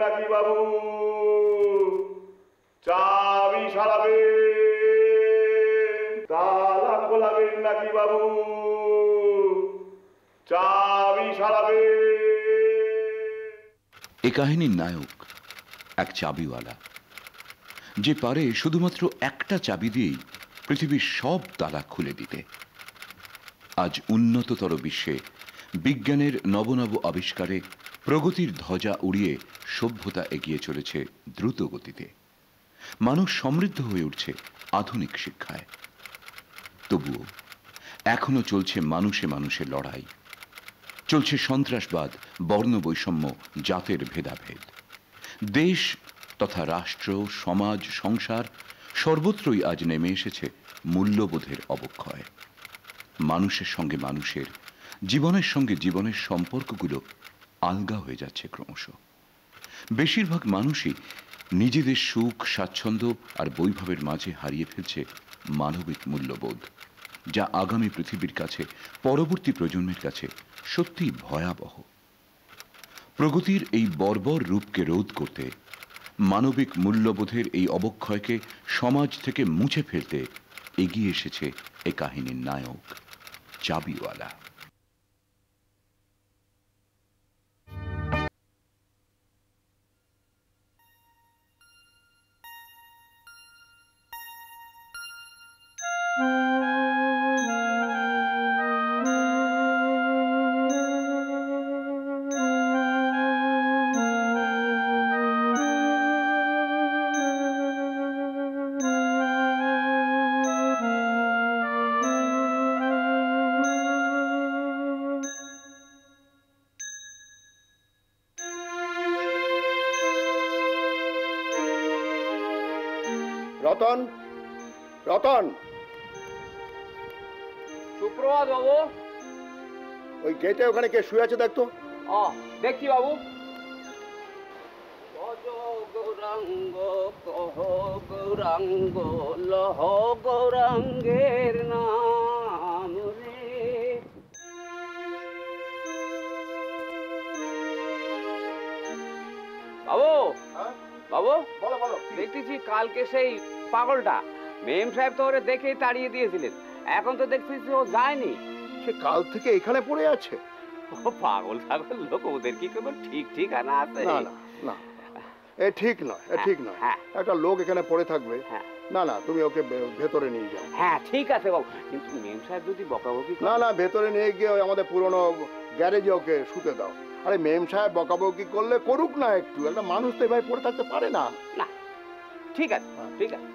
নাকি বাবু? চাবি সারাবে, তালা খোলাবেন নাকি বাবু? চাবি সারাবে। এ কাহিনীর নায়ক এক চাবিওয়ালা, যে পারে শুধুমাত্র একটা চাবি দিয়েই পৃথিবীর সব তালা খুলে দিতে। আজ উন্নততর বিশ্বে বিজ্ঞানের নবনব আবিষ্কারে প্রগতির ধ্বজা উড়িয়ে সভ্যতা এগিয়ে চলেছে দ্রুত গতিতে। মানুষ সমৃদ্ধ হয়ে উঠছে আধুনিক শিক্ষায়। তবুও এখনো চলছে মানুষে মানুষে লড়াই, চলছে সন্ত্রাসবাদ, বর্ণ বৈষম্য, জাতের ভেদাভেদ। দেশ তথা রাষ্ট্র, সমাজ, সংসার সর্বত্রই আজ নেমে এসেছে মূল্যবোধের অবক্ষয়। মানুষের সঙ্গে মানুষের, জীবনের সঙ্গে জীবনের সম্পর্কগুলো আলগা হয়ে যাচ্ছে ক্রমশ। বেশিরভাগ মানুষই নিজেদের সুখ, স্বাচ্ছন্দ্য আর বৈভবের মাঝে হারিয়ে ফেলছে মানবিক মূল্যবোধ, যা আগামী পৃথিবীর কাছে, পরবর্তী প্রজন্মের কাছে সত্যিই ভয়াবহ। প্রগতির এই বর্বর রূপকে রোধ করতে, মানবিক মূল্যবোধের এই অবক্ষয়কে সমাজ থেকে মুছে ফেলতে এগিয়ে এসেছে এ কাহিনীর নায়ক, চাবিওয়ালা। রতন, রতন, সুপ্রভাত বাবু। ওই গেটে ওখানে কে শুয়ে আছে দেখতো। দেখছি বাবু। গৌরাঙ্গ কহ গৌরাঙ্গ লহ গৌরাঙ্গের নাম রে। বাবু, বাবু বলো বলো। দেখতেছি কালকে সেই পাগলটা মেম সাহেব তো ওরে দেখে তাড়িয়ে দিয়েছিলেন, এখন তো দেখতেছি ও যায়নি। সে কাল থেকে এখানে পড়ে আছে। ও পাগল পাগল লোক, ওদের কি কোনো ঠিক ঠিকানা আছে? না না না, এ ঠিক নয়, এ ঠিক নয়। একটা লোক এখানে পড়ে থাকবে। না না, তুমি ওকে ভেতরে নিয়ে যাও। হ্যাঁ ঠিক আছে বাবু, কিন্তু মেম সাহেব যদি বকাবকি। না না, ভেতরে নিয়ে গিয়ে ওই আমাদের পুরনো গ্যারেজে ওকে শুতে দাও। আরে মেম সাহেব বকাবকি করলে করুক না, একটু একটা মানুষ তো এভাবে পড়ে থাকতে পারে না। না ঠিক আছে, ঠিক আছে।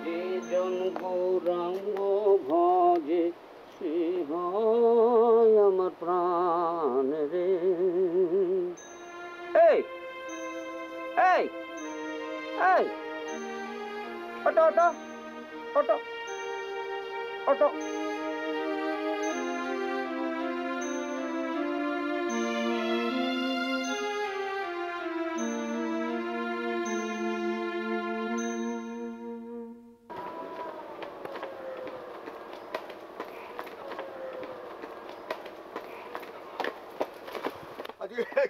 যে জন গৌরাঙ্গ ভজে সে হয় আমার প্রাণ রে। এই এই এই, অটো অটো অটো অটো।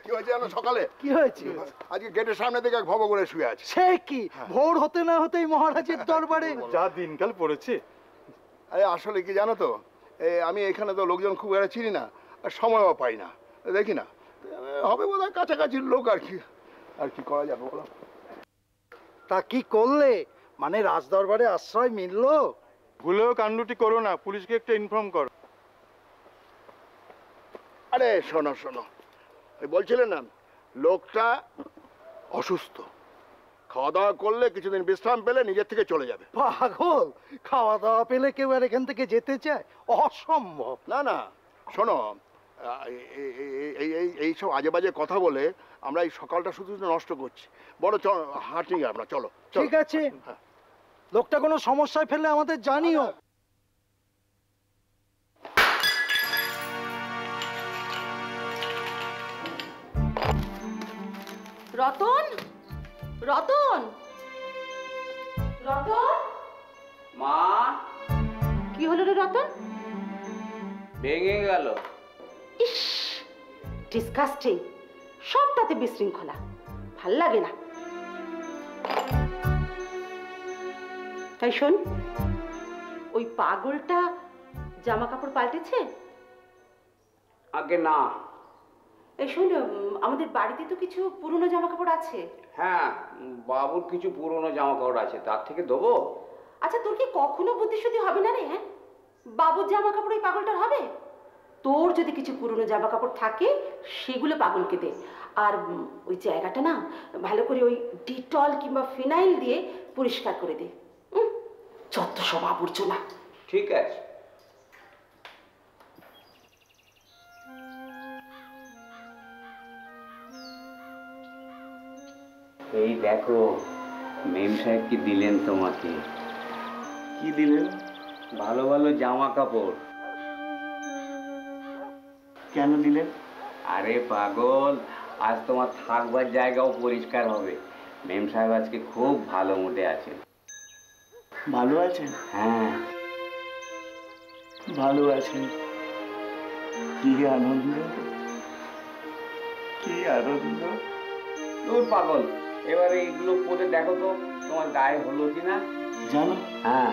কি হয়েছে জানো? সকালে কি হয়েছে? আজকে গেটের সামনে থেকে এক ভব করে শুয়ে আছে। সে কি ভোর হতে না হতেই মহারাজের দরবারে? যা দিনকাল পড়েছে। আরে আসলে কি জানো তো, আমি এখানে তো লোকজন খুব একটা চিনি না, আর সময়ও পাই না, দেখি না হবে বোধহয় কাছাকাছির লোক। আর কি আর কি করা যাবে বলো? তা কি করলে? মানে রাজদরবারে আশ্রয় মিললো? ভুলেও কাণ্ডটি করো না, পুলিশকে একটু ইনফর্ম করো। আরে শোনো শোনো, বলছিলেন না লোকটা অসুস্থ, খাওয়া দাওয়া করলে কিছুদিন বিশ্রাম পেলে নিজের থেকে চলে যাবে। পাগল, খাওয়া দাওয়া পেলে কেউ আর এখান থেকে যেতে চায়? অসম্ভব। না না শোনো, এই সব আজে বাজে কথা বলে আমরা এই সকালটা শুধু নষ্ট করছি। বড় হাঁটি আমরা, চলো। ঠিক আছে, লোকটা কোনো সমস্যায় ফেললে আমাদের জানিও। রতন, রতন, রতন। মা, কি হলো রে রতন? ভেঙে গেল। ইস, ডিসকাস্টিং। সবটাতে বিশৃঙ্খলা, ভাল লাগে না। তাই শোন, ওই পাগলটা জামা কাপড় পাল্টেছে? আগে না। এই শোন, আমাদের বাড়িতে তো কিছু পুরনো জামা কাপড় আছে। হ্যাঁ, বাবুর কিছু পুরনো জামা কাপড় আছে, তার থেকে দেবো। আচ্ছা, তোর কি কখনো বুদ্ধিশুদ্ধি হবে না রে? হ্যাঁ, বাবুর জামা কাপড় ওই পাগলটার হবে? তোর যদি কিছু পুরনো জামা কাপড় থাকে সেগুলো পাগলকে দে। আর ওই জায়গাটা না ভালো করে ওই ডিটল কিংবা ফিনাইল দিয়ে পরিষ্কার করে দে। যত সব আবর্জনা। ঠিক আছে। এই দেখো, মেম সাহেব কি দিলেন তোমাকে? কি দিলেন? ভালো ভালো জামা কাপড়। কেন দিলেন? আরে পাগল, আজ তোমার থাকবার জায়গাও পরিষ্কার হবে। মেম সাহেব আজকে খুব ভালো মুডে আছেন। ভালো আছেন? হ্যাঁ, ভালো আছেন। কি আনন্দ, কি আনন্দ। দূর পাগল, এবারে এগুলো পরে দেখো তো তোমার গায়ে হলো কিনা। জানো, হ্যাঁ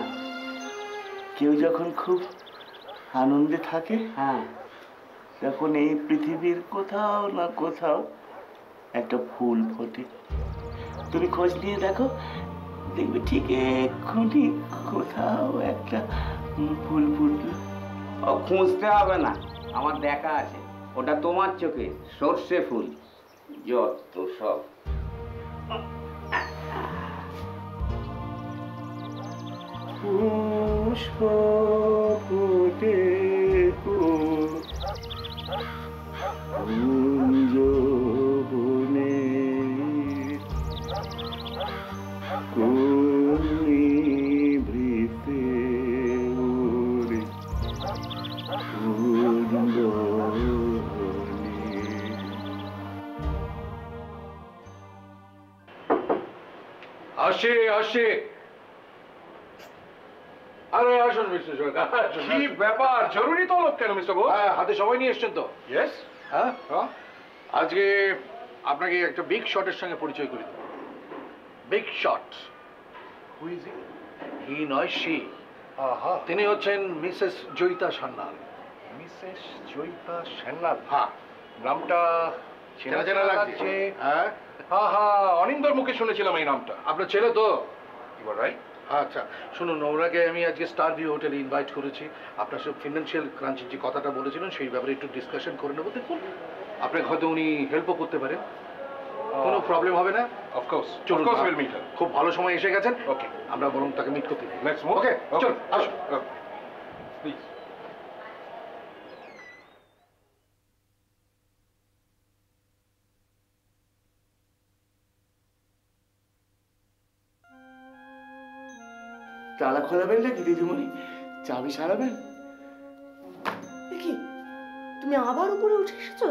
কেউ যখন খুব আনন্দে থাকে, হ্যাঁ, তখন এই পৃথিবীর কোথাও না কোথাও একটা ফুল ফোটে। তুমি খোঁজ নিয়ে দেখো, দেখবে ঠিক এক্ষুনি কোথাও একটা ফুল ফুটলো। ও খুঁজতে হবে না, আমার দেখা আছে। ওটা তোমার চোখে সর্ষে ফুল। যত সব। পুষ্প ফোটে কুঞ্জ বনে, নিভৃতে ওরে কুঞ্জ আসে আসে। আরে আসুন মিস্টার সরকার। কি ব্যাপার, জরুরি তলব কেন মিস্টার বোস? হ্যাঁ, হাতে সময় নিয়ে এসছেন তো? ইয়েস। হ্যাঁ, আজকে আপনাকে একটা বিগ শটের সঙ্গে পরিচয় করে দেবো। Big shot. Who is he? He নয়, সি। আহা, তিনি হচ্ছেন মিসেস জয়িতা সান্যাল। মিসেস জয়িতা সান্যাল। হ্যাঁ, নামটা চেনা চেনা লাগছে। হ্যাঁ হ্যাঁ হ্যাঁ, অনিন্দর মুখে শুনেছিলাম এই নামটা। আপনার ছেলে তো? You are right. আচ্ছা শুনুন, ওনাকে আমি আজকে স্টার ভিউ হোটেলে ইনভাইট করেছি। আপনার সব ফিনান্সিয়াল ক্রাঞ্চের যে কথাটা বলেছিলেন সেই ব্যাপারে একটু ডিসকাশন করে নেবো। দেখুন, আপনাকে হয়তো উনি হেল্পও করতে পারেন। কোনো প্রবলেম হবে না। অফকোর্স, চলুন, অফকোর্স উইল মিট। খুব ভালো সময় এসে গেছেন। ওকে, আমরা বরং তাকে মিট করতে দিই। Let's move. ওকে, চলুন, আসুন। প্লিজ। তালা খোলাবেন নাকি দিদিমণি? চাবি সারাবেন? কি তুমি আবার উপরে উঠে এসেছো?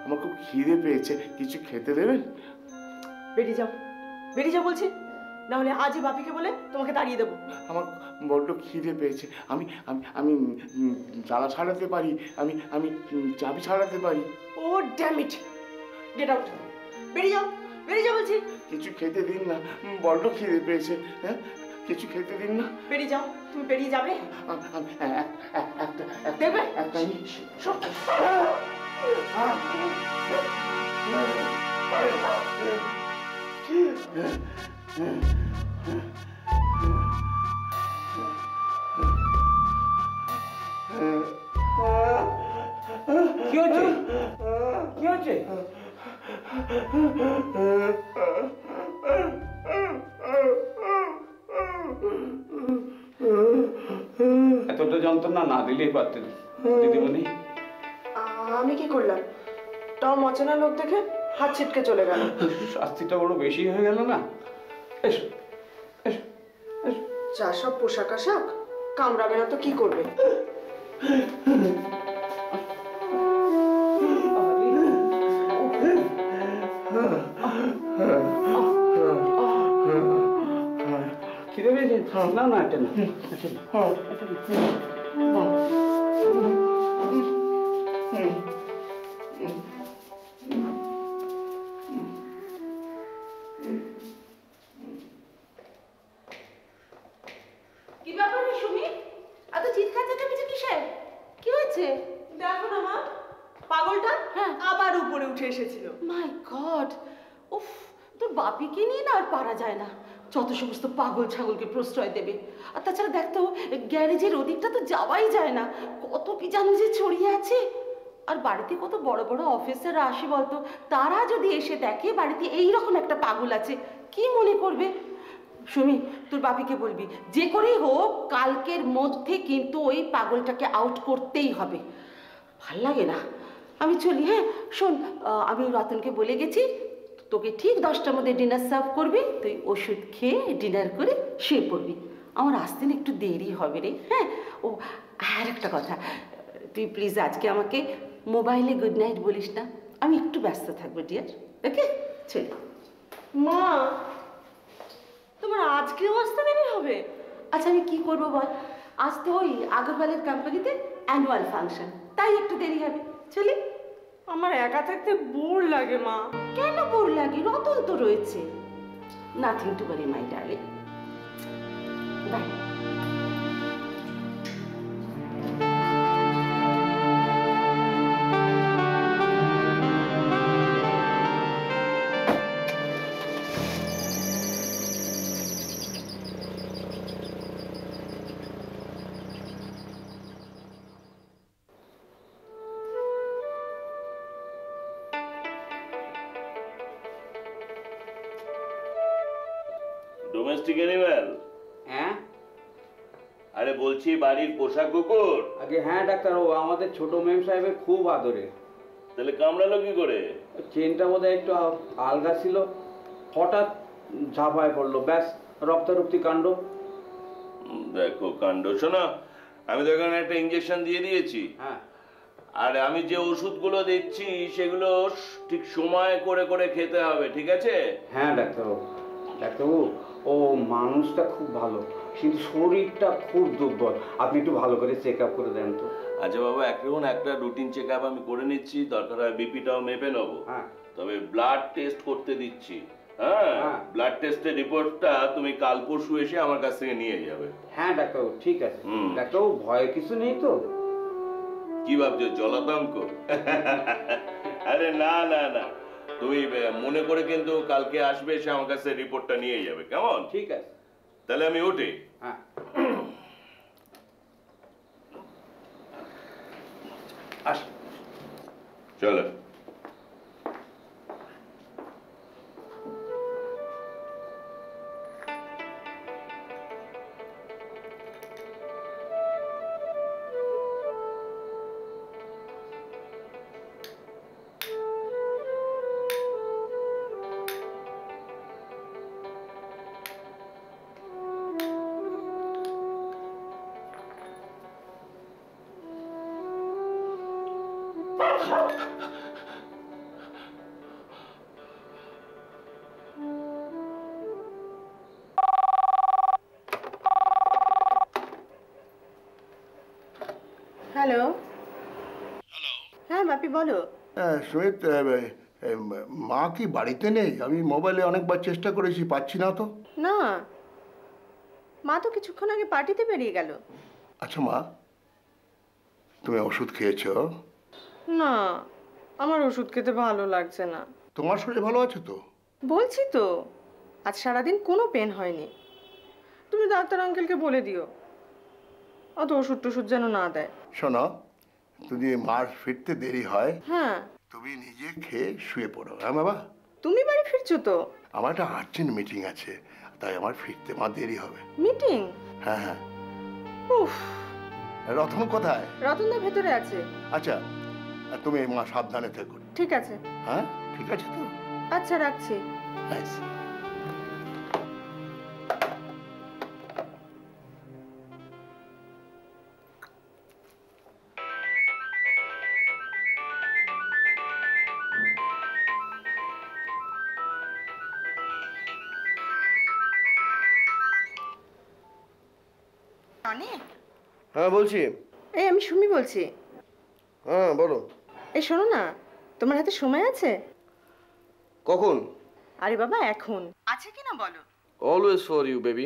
আমার খুব খিদে পেয়েছে, কিছু খেতে দেবেন? বেরিয়ে যাও, বেরিয়ে যাও বলছি, না হলে আজই বাপিকে বলে তোমাকে তাড়িয়ে দেবো। আমার বড্ড খিদে পেয়েছে। আমি আমি আমি তালা সারাতে পারি, আমি আমি চাবি সারাতে পারি। ও ড্যাম ইট, গেট আউট, বেরিয়ে যাও, বেরিয়ে যাও বলছি। কিছু খেতে দিন না, বড্ড খিদে পেয়েছে। হ্যাঁ, কিছু খেতে দিন না। বেরিয়ে যাও, তুমি বেরিয়ে যাবে। দেখবে দেখবে কি হচ্ছে? কি হচ্ছে? এতটা যন্ত্রণা না দিলেই পারতেন দিদিমণি। আমি কি করলাম? টম অচেনা লোক দেখে হাত ছিটকে চলে গেল। শাস্তিটা বড় বেশি হয়ে গেল না? এসো এসো এসো। যা সব পোশাক আশাক, কামড়াবে না তো কি করবে? খিদে পেয়েছে? না না, এটা না। কি ব্যাপার রে সুমি? এত চিৎকার চেঁচামেচি কিসের? কি হয়েছে? দেখো না মা, পাগলটা হ্যাঁ। আবার উপরে উঠে এসেছিল। মাই গড, উফ, তোর বাপিকে নিয়ে না আর পারা যায় না। যত সমস্ত পাগল ছাগলকে প্রশ্রয় দেবে। আর তাছাড়া দেখ তো, গ্যারেজের ওদিকটা তো যাওয়াই যায় না, কত কি জানো যে ছড়িয়ে আছে। আর বাড়িতে কত বড় বড় অফিসাররা আসে বলতো, তারা যদি এসে দেখে বাড়িতে এইরকম একটা পাগল আছে, কি মনে করবে? সুমি, তোর বাপিকে বলবি যে করেই হোক কালকের মধ্যে কিন্তু ওই পাগলটাকে আউট করতেই হবে। ভাল লাগে না, আমি চলি। হ্যাঁ শোন, আমি রতনকে বলে গেছি তোকে ঠিক 10টার মধ্যে ডিনার সার্ভ করবি, তুই ওষুধ খেয়ে ডিনার করে শুয়ে পড়বি। আমার আসতে না একটু দেরি হবে রে। হ্যাঁ, ও আর একটা কথা, তুই প্লিজ আজকে আমাকে মোবাইলে গুড নাইট বলিস না, আমি একটু ব্যস্ত থাকবো ডিয়ার। ওকে, চলি। মা, তোমার আজকেও আসতে দেরি হবে? আচ্ছা আমি কি করবো বল, আজ তো ওই আগরওয়ালের কোম্পানিতে অ্যানুয়াল ফাংশন, তাই একটু দেরি হবে। চলি। আমার একা থাকতে বোর লাগে মা। কেন বোর লাগে? রতন তো রয়েছে। Nothing to worry my darling. Bye. Domestic animal? হ্যাঁ আরে বলছি বাড়ির পোষা কুকুর। আগে হ্যাঁ ডাক্তারবাবু, আমাদের ছোট মেম সাহেবের খুব আদরে। তাহলে কামড়ালো কি করে? চেনটা বোধহয় একটু আলগা ছিল, হঠাৎ ঝাঁপায় পড়লো, ব্যাস রক্তারক্তি কাণ্ড। দেখো কাণ্ড, শোনো আমি তো এখানে একটা ইঞ্জেকশন দিয়ে দিয়েছি। হ্যাঁ, আর আমি যে ওষুধগুলো দিচ্ছি সেগুলো ঠিক সময় করে করে খেতে হবে, ঠিক আছে? হ্যাঁ ডাক্তারবাবু। ডাক্তারবাবু, ও মানুষটা খুব ভালো, কিন্তু শরীরটা খুব দুর্বল। আপনি একটু ভালো করে চেক আপ করে দেন তো। আচ্ছা বাবা, এখন একটা রুটিন চেক আপ আমি করে নিচ্ছি, দরকার হয় বিপিটাও মেপে নেবো। হ্যাঁ, তবে ব্লাড টেস্ট করতে দিচ্ছি। হ্যাঁ, হ্যাঁ। ব্লাড টেস্টের রিপোর্টটা তুমি কাল পরশু এসে আমার কাছ থেকে নিয়ে যাবে। হ্যাঁ ডাক্তারবাবু, ঠিক আছে। হুম। ডাক্তারবাবু, ভয় কিছু নেই তো? কি ভাবছো জলাতঙ্ক? আরে না না না, তুমি মনে করে কিন্তু কালকে আসবে, এসে আমার কাছে রিপোর্টটা নিয়ে যাবে, কেমন? ঠিক আছে। তাহলে আমি উঠি। হ্যাঁ। আস, চলো। হ্যালো। হ্যাঁ বাপি বলো। হ্যাঁ সুমিত, মা কি বাড়িতে নেই? আমি মোবাইলে অনেকবার চেষ্টা করেছি, পাচ্ছি না তো। না, মা তো কিছুক্ষণ আগে পার্টিতে বেরিয়ে গেল। আচ্ছা মা, তুমি ওষুধ খেয়েছো? না, আমার ওষুধ খেতে ভালো লাগছে না। তোমার শরীর ভালো আছে তো? বলছি তো, আজ সারাদিন কোনো পেন হয়নি। তুমি ডাক্তার আঙ্কেলকে বলে দিও অত ওষুধ টষুধ যেন না দেয়। শোনো, যদি মার ফিরতে দেরি হয় হ্যাঁ, তুমি নিজে খেয়ে শুয়ে পড়ো। হ্যাঁ বাবা? তুমি বাড়ি ফিরছো তো? আমার একটা আর্জেন্ট মিটিং আছে, তাই আমার ফিরতে মা দেরি হবে। মিটিং? হ্যাঁ হ্যাঁ। উফ, রতন কোথায়? রতনদা ভেতরে আছে। আচ্ছা, আর তুমি মা সাবধানে থেকো। ঠিক আছে। হ্যাঁ ঠিক আছে তো? আচ্ছা রাখছি। আচ্ছা। হ্যাঁ বলছি। এই আমি সুমি বলছি। হ্যাঁ বলো। এই শোনো না, তোমার হাতে সময় আছে? কখন? আরে বাবা এখন আছে কি না বলো। Always for you baby.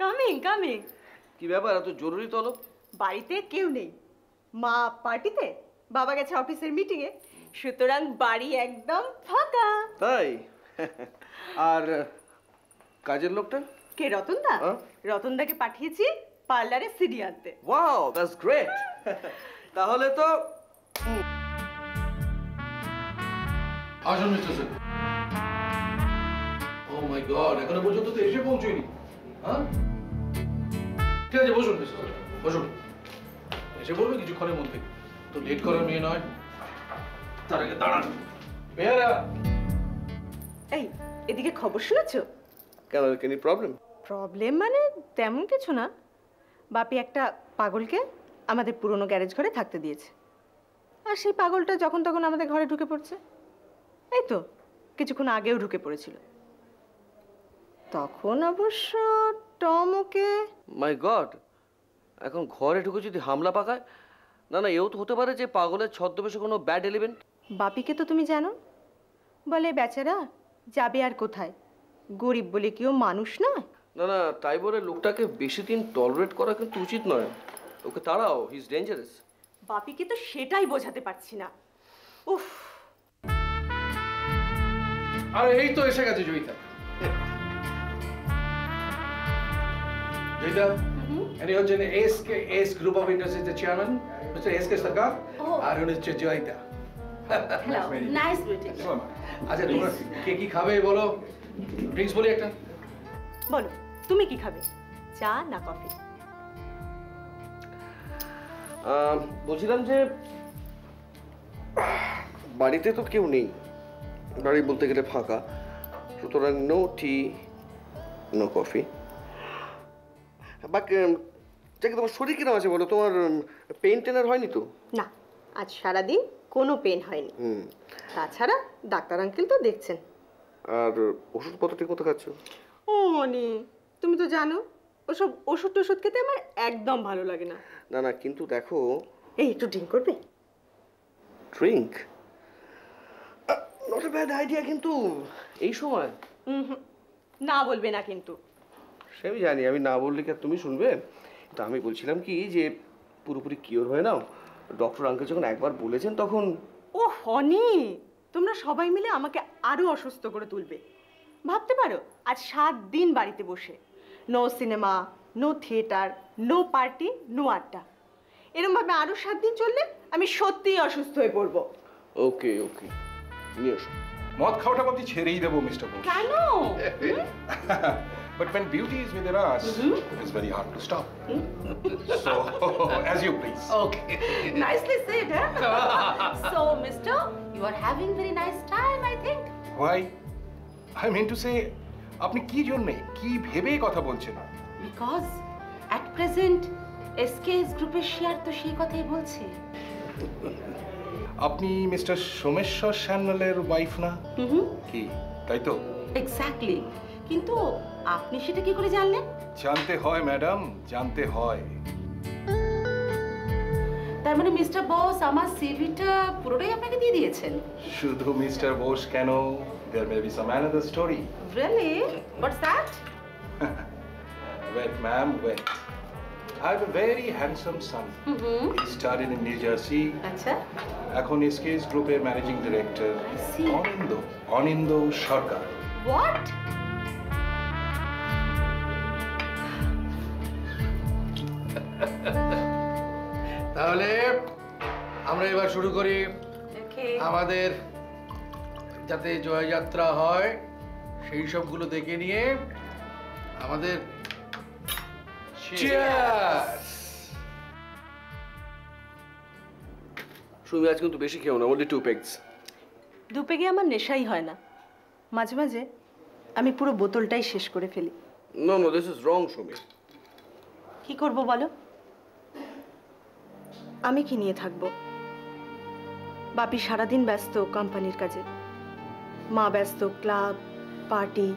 Coming coming. কি ব্যাপার এত জরুরি তলব? বাড়িতে কেউ নেই, মা পার্টিতে, বাবা গেছে অফিসের মিটিংয়ে, সুতরাং বাড়ি একদম ফাঁকা। তাই? আর কাজের লোকটা? কে, রতনদা? হ্যাঁ? রতনদাকে পাঠিয়েছি পার্লারে সিডি আনতে। Wow, that's great. তাহলে তো আসুন মিস্টার সেন। ও মাই গড, এখনো পর্যন্ত তো এসে পৌঁছয়নি। হ্যাঁ, ঠিক আছে, বসুন মিস্টার সেন, বসুন। এসে বলবে কিছুক্ষণের মধ্যে, তো লেট করার মেয়ে নয়। তার আগে দাঁড়ান। বেয়ারা, এই, এদিকে খবর শুনেছো? কেন, এনি প্রবলেম? প্রবলেম মানে তেমন কিছু না। বাপি একটা পাগলকে আমাদের পুরনো গ্যারেজ ঘরে থাকতে দিয়েছে, আর সেই পাগলটা যখন তখন আমাদের ঘরে ঢুকে পড়ছে। এই তো কিছুক্ষণ আগেও ঢুকে পড়েছিল। তখন অবশ্য টম ওকে... মাই গড, এখন ঘরে ঢুকে যদি হামলা পাকায়? না না, এও তো হতে পারে যে পাগলের ছদ্মবেশে কোনো ব্যাড এলিমেন্ট। বাপিকে তো তুমি জানো, বলে বেচারা যাবে আর কোথায়, গরিব বলে কেউ মানুষ নয়। না না, তাই বলে লোকটাকে বেশি দিন টলারেট করা কিন্তু উচিত নয়। ওকে তাড়াও, হি ইজ ডেঞ্জারাস। বাপিকে তো সেটাই বোঝাতে পারছি না। উফ। আর এই তো এসে গেছে জয়িতা। জয়িতা, এনি হচ্ছেন এস গ্রুপ অফ ইন্ডাস্ট্রিজের chairman mister S K Sarkar, আর উনি হচ্ছে জয়িতা। Hello, nice meeting. আচ্ছা, তোমরা কে কি খাবে বলো? ড্রিঙ্কস বলি একটা। বলো, তুমি কি খাবে, চা না কফি? বলছিলাম যে বাড়িতে তো কেউ নেই, বাড়ি বলতে গেলে ফাঁকা, সুতরাং নো টি নো কফি। বাকি তোমার শরীর কিরম আছে বলো? তোমার পেন টেনার হয়নি তো? না, আজ সারাদিন কোনো পেন হয়নি। তাছাড়া ডাক্তার আঙ্কেল তো দেখছেন। আর ওষুধপত্র ঠিক মতো খাচ্ছ? ও মনি, তুমি তো জানো ওসব ওষুধ টষুধ খেতে আমার একদম ভালো লাগে না। না না, কিন্তু দেখো। এই, একটু ড্রিঙ্ক করবে? Drink not a bad idea, কিন্তু এই সময় না বলবে না কিন্তু। সে আমি জানি, আমি না বললে কি আর তুমি শুনবে? তো আমি বলছিলাম কি যে পুরোপুরি কিওর হয়ে নাও। ডক্টর আঙ্কেল যখন একবার বলেছেন তখন... ও হনি, তোমরা সবাই মিলে আমাকে আরো অসুস্থ করে তুলবে। ভাবতে পারো, আজ 7 দিন বাড়িতে বসে, no cinema, no theatre, no party, no আড্ডা। এরকম ভাবে আরো 7 দিন চললে আমি সত্যিই অসুস্থ হয়ে পড়বো। ওকে ওকে, নিয়ে এসো। মদ খাওয়াটা ভাবছি ছেড়েই দেবো মিস্টার বোস। কেন? But when beauty is within us, it's very hard to stop. So, as you please. Okay. Nicely said, huh? So, mister, you are having very nice time, I think. Why? I mean to say, আপনি কি জন্যে, কি ভেবে কথা বলছেন? Because at present, SKS গ্রুপের share তো সেই কথাই বলছে। আপনি মিস্টার সোমেশ্বর সান্যালের ওয়াইফ না? কি, তাই তো? Exactly. কিন্তু আপনি সেটা কি করে জানলেন? জানতে হয় ম্যাডাম, জানতে হয়। তার মানে মিস্টার বস আমার সিভিটা পুরোটাই আপনাকে দিয়ে দিয়েছেন? শুধু মিস্টার বোস কেন, there may be some another story. Really? What's that? Wait, ma'am, wait. I have a very handsome son. He studied in New Jersey. আচ্ছা। এখন SKS গ্রুপের managing director I see. Aninda Sarkar. What? তাহলে আমরা এবার শুরু করি। Okay. আমাদের যাতে জয়যাত্রা হয় সেই সবগুলো দেখে নিয়ে আমাদের Cheers! সুমি, আজ কিন্তু বেশি খেও না, only 2 pegs. দুপেগে আমার নেশাই হয় না, মাঝে মাঝে আমি পুরো বোতলটাই শেষ করে ফেলি। No, no, this is wrong, Sumi. কি করব বলো? আমি কি নিয়ে থাকবো? বাপি সারাদিন ব্যস্ত কোম্পানির কাজে, মা ব্যস্ত ক্লাব, পার্টি,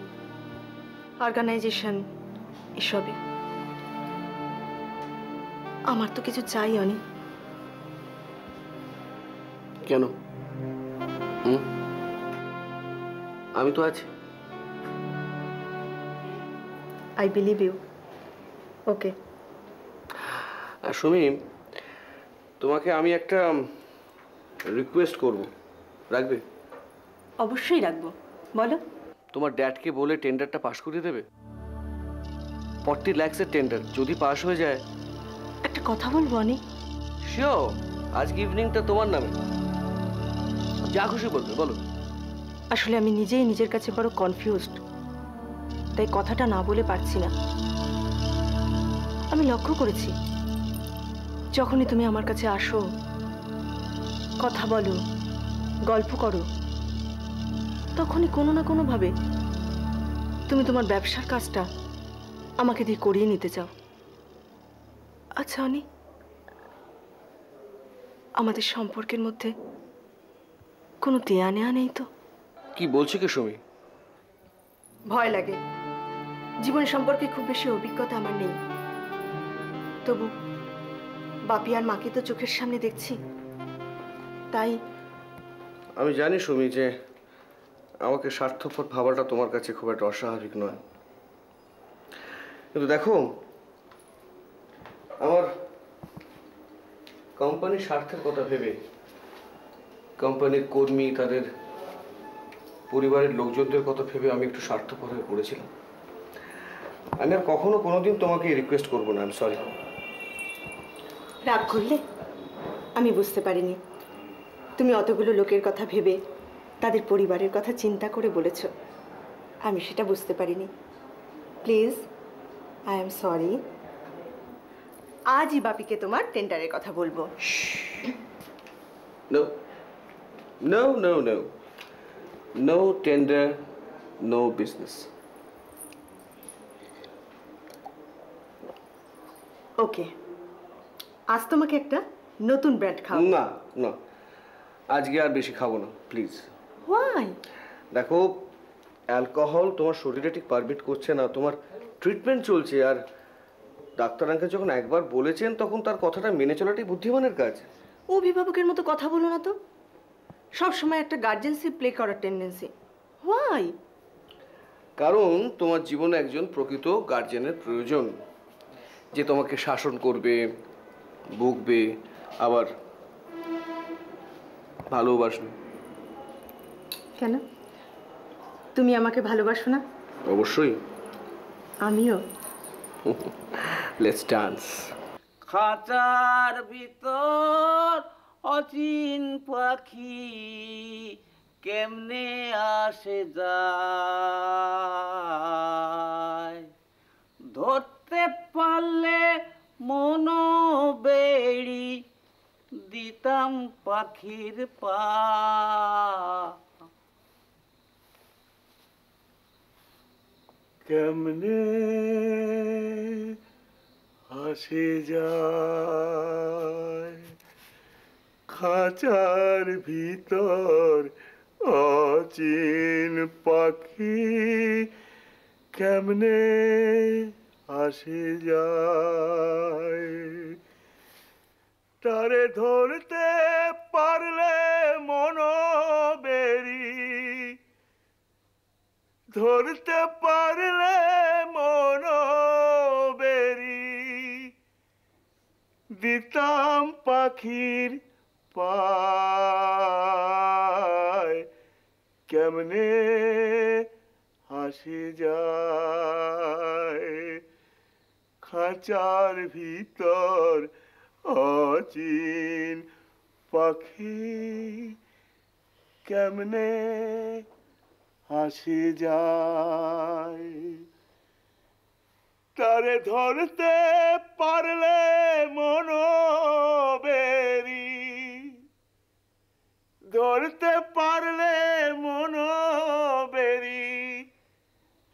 অর্গানাইজেশন এসবে। আমার তো কিছু চাই অনি। কেন? আমি তো আছি। I believe you. ওকে। আর সুমি, তোমাকে আমি একটা রিকোয়েস্ট করব, রাখবে? অবশ্যই রাখবো, বলো। তোমার ড্যাডকে বলে টেন্ডারটা পাস করিয়ে দেবে। 40 লাখসের টেন্ডার, যদি পাস হয়ে যায়। একটা কথা বলবো অনেক। শিওর, আজকে ইভিনিংটা তোমার নামে, যা খুশি বলবে, বলো। আসলে আমি নিজেই নিজের কাছে বড় কনফিউজড, তাই কথাটা না বলে পারছি না। আমি লক্ষ্য করেছি, যখনই তুমি আমার কাছে আসো, কথা বলো, গল্প করো, তখনই কোনো না কোনোভাবে তুমি তোমার ব্যবসার কাজটা আমাকে দিয়ে করিয়ে নিতে চাও। আচ্ছা অনি, আমাদের সম্পর্কের মধ্যে কোনো দেয়া নেয়া নেই তো? কি বলছো কি সুমি? ভয় লাগে, জীবন সম্পর্কে খুব বেশি অভিজ্ঞতা আমার নেই, তবু বাপি আর মাকে তো চোখের সামনে দেখছি, তাই। আমি জানি সুমি যে আমাকে স্বার্থপর ভাবাটা তোমার কাছে খুব একটা অস্বাভাবিক নয়, কিন্তু দেখো, আমার কোম্পানির স্বার্থের কথা ভেবে, কোম্পানির কর্মী, তাদের পরিবারের লোকজনদের কথা ভেবে আমি একটু স্বার্থপর হয়ে পড়েছিলাম। আমি আর কখনো কোনোদিন তোমাকে রিকোয়েস্ট করবো না, আমি সরি। রাগ করলে? আমি বুঝতে পারিনি তুমি অতগুলো লোকের কথা ভেবে তাদের পরিবারের কথা চিন্তা করে বলেছ, আমি সেটা বুঝতে পারিনি। Please, I am sorry. আজই বাপিকে তোমার টেন্ডারের কথা বলবো। No no no no, no tender, no business. Okay, আজ তোমাকে একটা নতুন ব্র্যান্ড খাওয়াবো। না না, আজকে আর বেশি খাবো না, প্লিজ। হোয়াই? দেখো, অ্যালকোহল তোমার শরীরে ঠিক পারমিট করছে না, তোমার ট্রিটমেন্ট চলছে, আর ডাক্তার আঙ্কেল যখন একবার বলেছেন তখন তার কথাটা মেনে চলাটাই বুদ্ধিমানের কাজ। অভিভাবকের মতো কথা বলো না তো, সব সময় একটা গার্জেনশিপ প্লে করার টেন্ডেন্সি। হোয়াই? কারণ তোমার জীবনে একজন প্রকৃত গার্জেনের প্রয়োজন, যে তোমাকে শাসন করবে, বকবে, আবার ভালোবাসবে। কেন, তুমি আমাকে ভালোবাসো না? অবশ্যই। আমিও। Let's dance. খাঁচার ভিতর অচিন পাখি কেমনে আসে যায়, ধরতে পারলে মনো বেড়ি দিতাম পাখির পা। কেমনে আসে যায় খাঁচার ভিতর অচিন পাখি, কেমনে আসে যায়, তারে ধরতে পারলে মনো বেরি, ধরতে পারলে মনো বেরি দিতাম পাখির পায়, কেমনে আসে যায় খাঁচার ভিতর অচিন পাখি, কেমনে আসে যায়, তারে ধরতে পারলে মনো বেরি, ধরতে পারলে মনো বেরি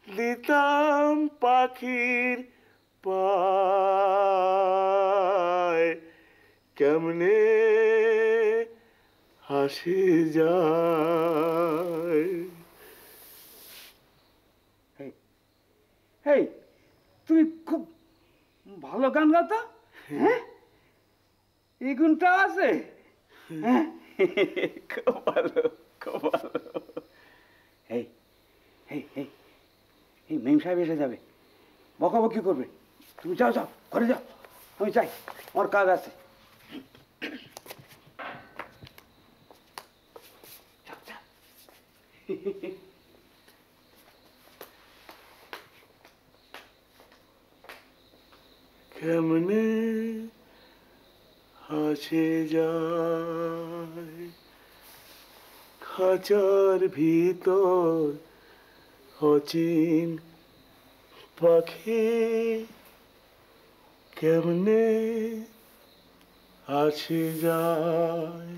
দিতাম পাখির পায়, কেমনে হাসি যায়। হেই, তুমি খুব ভালো গান গাও তো, হ্যাঁ? এই গুণটা আছে, হ্যাঁ? খুব ভালো, খুব ভালো। এই এই এই এই মেম সাহেব এসে যাবে, বকাবকি করবে, তুমি যাও যাও, ঘরে যাও, আমি যাই, আমার কাজ আছে। কেমনে আসে যায় খাঁচার ভিতর অচিন পাখি, কেমনে আসে যায়।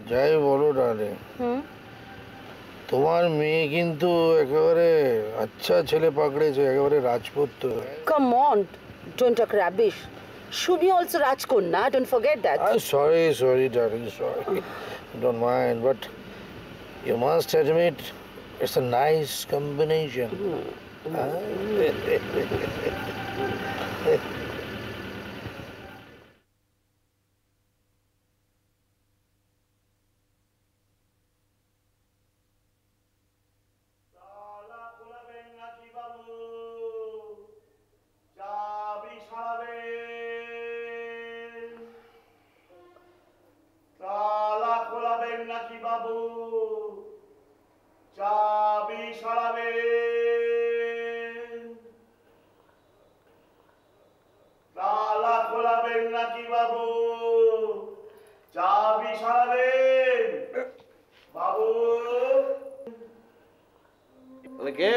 যাই বলো ডার্লিং, তোমার মেয়ে কিন্তু একেবারে আচ্ছা ছেলে পাকড়েছে, একেবারে রাজপুত্র। Come on, don't talk rubbish. Shubhi also Rajkonna, don't forget that. Sorry, darling, sorry. Don't mind, but you must admit it's a nice combination. তালা খোলাবেন নাকি বাবু? চাবি সরাবেন? তালা খোলাবেন নাকি বাবু? চাবি সরাবেন? বাবু কে?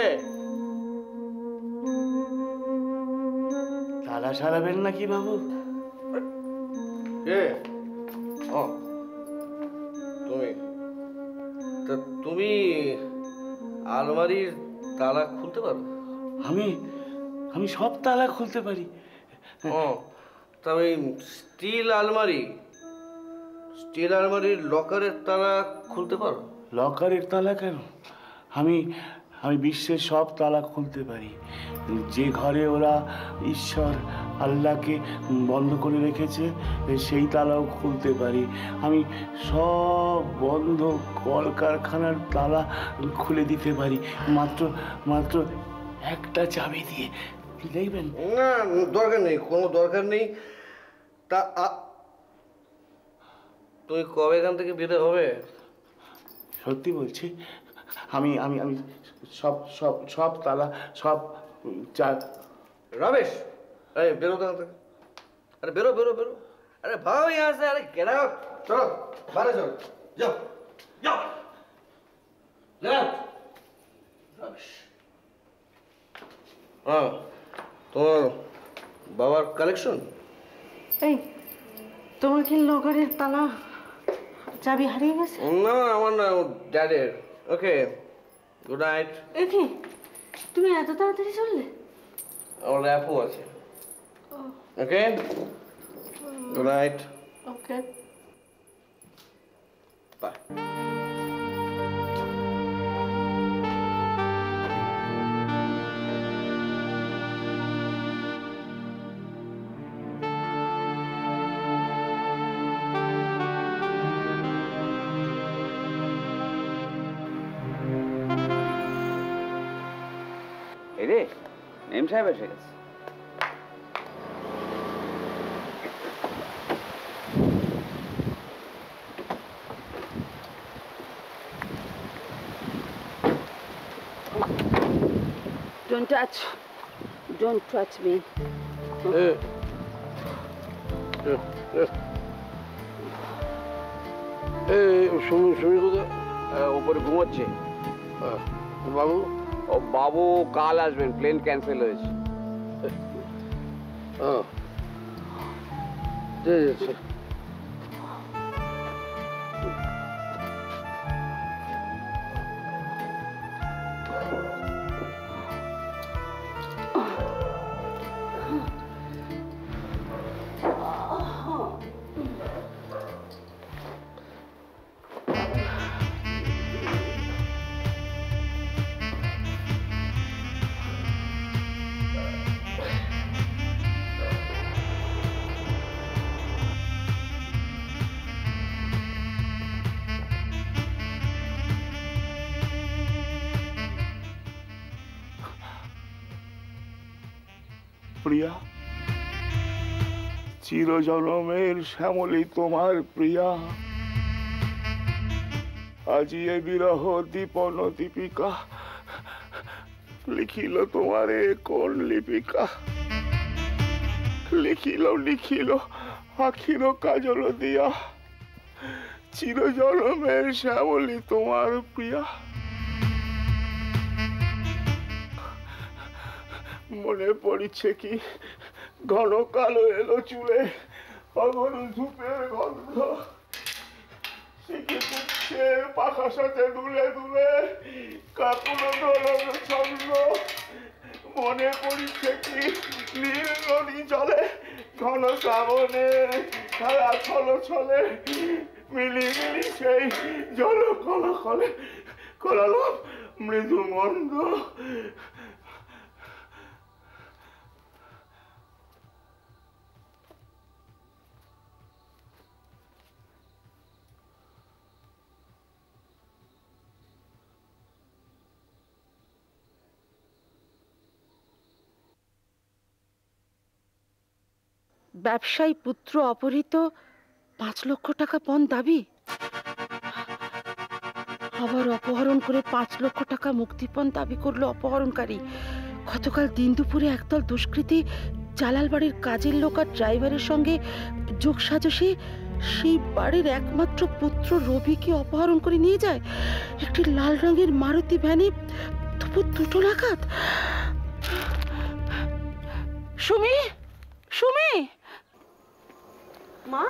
তালা সরাবেন নাকি বাবু? কে? ও তুমি, তা তুমি আলমারির তালা খুলতে পারো? আমি সব তালা খুলতে পারি। ও তা ওই স্টিল আলমারির লকারের তালা খুলতে পারো? লকারের তালা কেন? আমি বিশ্বের সব তালা খুলতে পারি। যে ঘরে ওরা ঈশ্বর আল্লাহকে বন্ধ করে রেখেছে সেই তালাও খুলতে পারি। আমি সব বন্ধ কলকারখানার তালা খুলে দিতে পারি মাত্র একটা চাবি দিয়ে। দেখবেন? না, দরকার নেই, কোনো দরকার নেই। তা তুমি কবে এখান থেকে বেরো হবে? সত্যি বলছি, আমি আমি আমি সব সব সব তালা সব रमेश, अरे बेरो तो अरे बेरो बेरो बेरो, अरे भागो यहाँ से, अरे गेट आउट, चलो बाहर चलो, जाओ जाओ, लेट रमेश। हाँ, তোমার বাবার কালেকশন? এই তোমার কি লকারের তালা চাবি হারিয়ে গেছে? না, আমার না, ড্যাডের। ওকে, গুড নাইট। এই কি তুমি এত তাড়াতাড়ি চললে? আমার ল্যাপও আছে। Okay, good night. Okay, bye. রে এম সাহেব এসে গেছে। Don't touch me. সুমি কোথায়? উপরে ঘুমোচ্ছে। বাবু? ও বাবু কাল আসবেন, প্লেন ক্যান্সেল হয়েছে। প্রিয়া, চিরজনমের শ্যামলী তোমার প্রিয়া। আজি এ বিরহ দীপন দীপিকা, লিখিল তোমারে কোন লিপিকা। লিখিল লিখিল আখির কাজল দিয়া, চিরজনমের শ্যামলী তোমার প্রিয়া। মনে পড়িছে কি ঘন কালো এলো চুলে, অগন ধূপের গন্ধ, শিখে পুচ্ছের পাখা সাথে দুলে দুলে, কাকুলো দোলন ছন্দ। মনে পড়িছে কি নীল নদী জলে, ঘন শ্রাবণে সারা ছল ছলে, মিলি মিলি সেই জল কল কলে করাল মৃদু মন্দ। ব্যবসায়ী পুত্র অপহৃত, 5 লক্ষ টাকা পণ দাবি। আবার অপহরণ করে 5 লক্ষ টাকা মুক্তিপণ দাবি করলো অপহরণকারী। গতকাল দিন দুপুরে একদল দুষ্কৃতী জালাল বাড়ির কাজের লোক আর ড্রাইভারের সঙ্গে যোগসাজশে সেই বাড়ির একমাত্র পুত্র রবিকে অপহরণ করে নিয়ে যায় একটি লাল রঙের মারুতি ভ্যানে দুপুর 2টো নাগাদ। সুমি, সুমি! মা,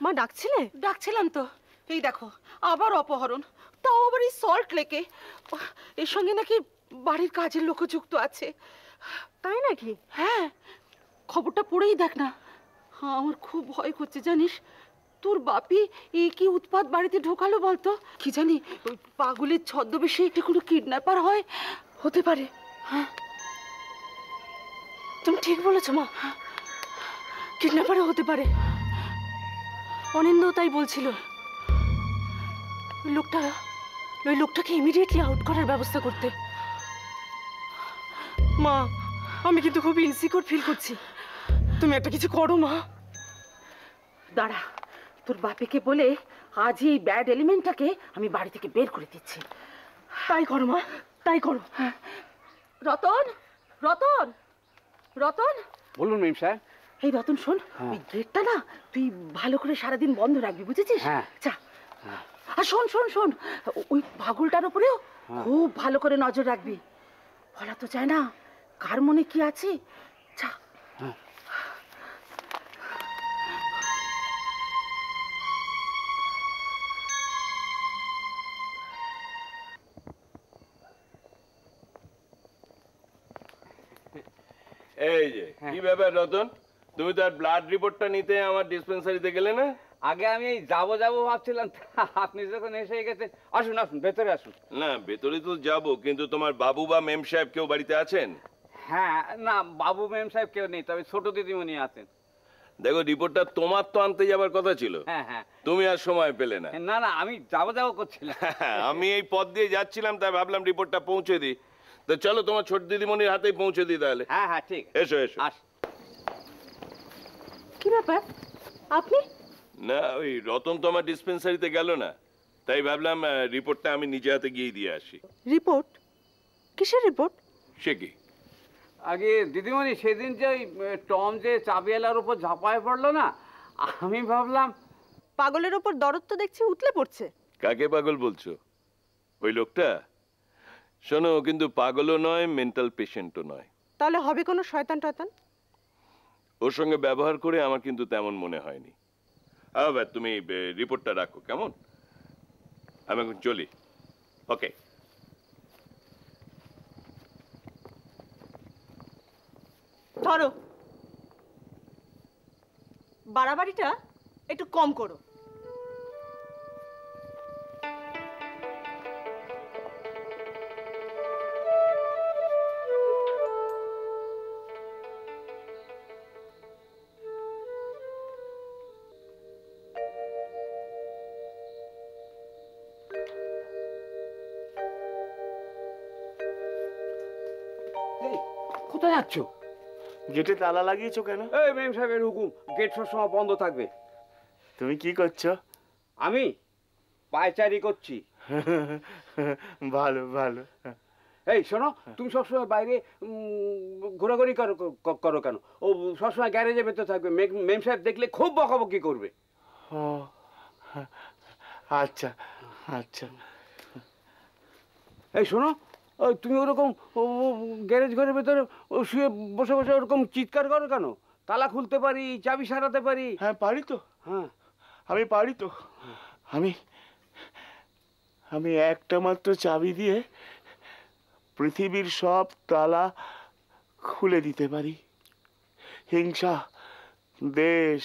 মা ডাকছিলে? ডাকছিলাম তো। এই দেখো আবার অপহরণ, তাও আবার এই সল্ট লেকে। এর সঙ্গে নাকি বাড়ির কাজের লোকও যুক্ত আছে। তাই নাকি? হ্যাঁ, খবরটা পড়েই দেখ না। আমার খুব ভয় করছে জানিস। তোর বাপি এই কি উৎপাত বাড়িতে ঢোকালো বলতো? কি জানি ওই পাগলের ছদ্মবেশে এটা কোনো কিডন্যাপার হয়, হতে পারে। হ্যাঁ, তুমি ঠিক বলেছো মা, কিডন্যাপারও হতে পারে। অনিন্দ তাই বলছিল। ওই লোকটাকে ইমিডিয়েটলি আউট করার ব্যবস্থা করতে। মা, আমি কিন্তু খুব ইনসিকিউর ফিল করছি। তুমি একটা কিছু করো মা। দাঁড়া, তোর বাপিকে বলে আজই এই ব্যাড এলিমেন্টটাকে আমি বাড়ি থেকে বের করে দিচ্ছি। তাই করো মা, তাই করো। রতন, রতন, রতন! বলুন মিম সাহেব। এই রতন শোন, ওই গেটটা না তুই ভালো করে সারাদিন বন্ধ রাখবি, বুঝেছিস? হ্যাঁ। যা। আর শোন শোন শোন, ওই পাগলটার উপরেও খুব ভালো করে নজর রাখবি। বলা তো যায় না কার মনে কি আছে। যা। এই যে কি ব্যাপার রতন, তুমি তার ব্লাড রিপোর্টটা নিতে আমার ডিসপেন্সারিতে গেলে না? আগে আমি এই যাবো ভাবছিলাম, আপনি যখন এসে গেছেন। আসুন আসুন, ভেতরে আসুন। না, ভেতরে তো যাব, কিন্তু তোমার বাবু বা মেম সাহেব কেউ বাড়িতে আছেন? হ্যাঁ, না বাবু মেম সাহেব কেউ নেই, তবে ছোট দিদিমণি আছেন। দেখো, রিপোর্টটা তোমার তো আনতে যাবার কথা ছিল। হ্যাঁ হ্যাঁ। তুমি আর সময় পেলে না। না না, আমি যাবো করছিলাম। আমি এই পথ দিয়ে যাচ্ছিলাম, তাই ভাবলাম রিপোর্টটা পৌঁছে দিই। তো চলো, তোমার ছোট দিদিমণির হাতেই পৌঁছে দিই তাহলে। হ্যাঁ হ্যাঁ, ঠিক। এসো এসো। কি ব্যাপার আপনি? না, ওই রতন তো আমার ডিসপেন্সারিতে গেল না, তাই ভাবলাম রিপোর্টটা আমি নিজে হাতে গিয়ে দিয়ে আসি। রিপোর্ট? কিসের রিপোর্ট? সে কি? আগে দিদিমণি, সেদিন যে ওই টম যে চাবিওয়ালার উপর ঝাঁপায় পড়লো না, আমি ভাবলাম। পাগলের ওপর দরদ তো দেখছি উতলে পড়ছে। কাকে পাগল বলছো? ওই লোকটা? শোনো, ও কিন্তু পাগলও নয়, মেন্টাল পেশেন্টও নয়। তাহলে হবে কোনো শয়তান টয়তান? ওর সঙ্গে ব্যবহার করে আমার কিন্তু তেমন মনে হয়নি। আবার তুমি রিপোর্টটা রাখো, কেমন? আমি এখন চলি। ওকে। ধরো, বাড়াবাড়িটা একটু কম করো। নাচছো? গেটে তালা লাগিয়েছো কেন? এই মেম সাহেবের হুকুম, গেট সবসময় বন্ধ থাকবে। তুমি কি করছো? আমি পায়চারি করছি। ভালো ভালো। এই শোনো, তুমি সবসময় বাইরে ঘোরাঘুরি করো কেন? ও সবসময় গ্যারেজের ভেতর থাকবে, মেম সাহেব দেখলে খুব বকাবকি করবে। ও আচ্ছা আচ্ছা। এই শোনো, তুমি ওরকম গ্যারেজ ঘরের ভেতরে শুয়ে বসে বসে ওরকম চিৎকার করো কেন? তালা খুলতে পারি, চাবি সারাতে পারি। হ্যাঁ পারি তো। হ্যাঁ আমি পারি তো। আমি একটা মাত্র চাবি দিয়ে পৃথিবীর সব তালা খুলে দিতে পারি। হিংসা, দেশ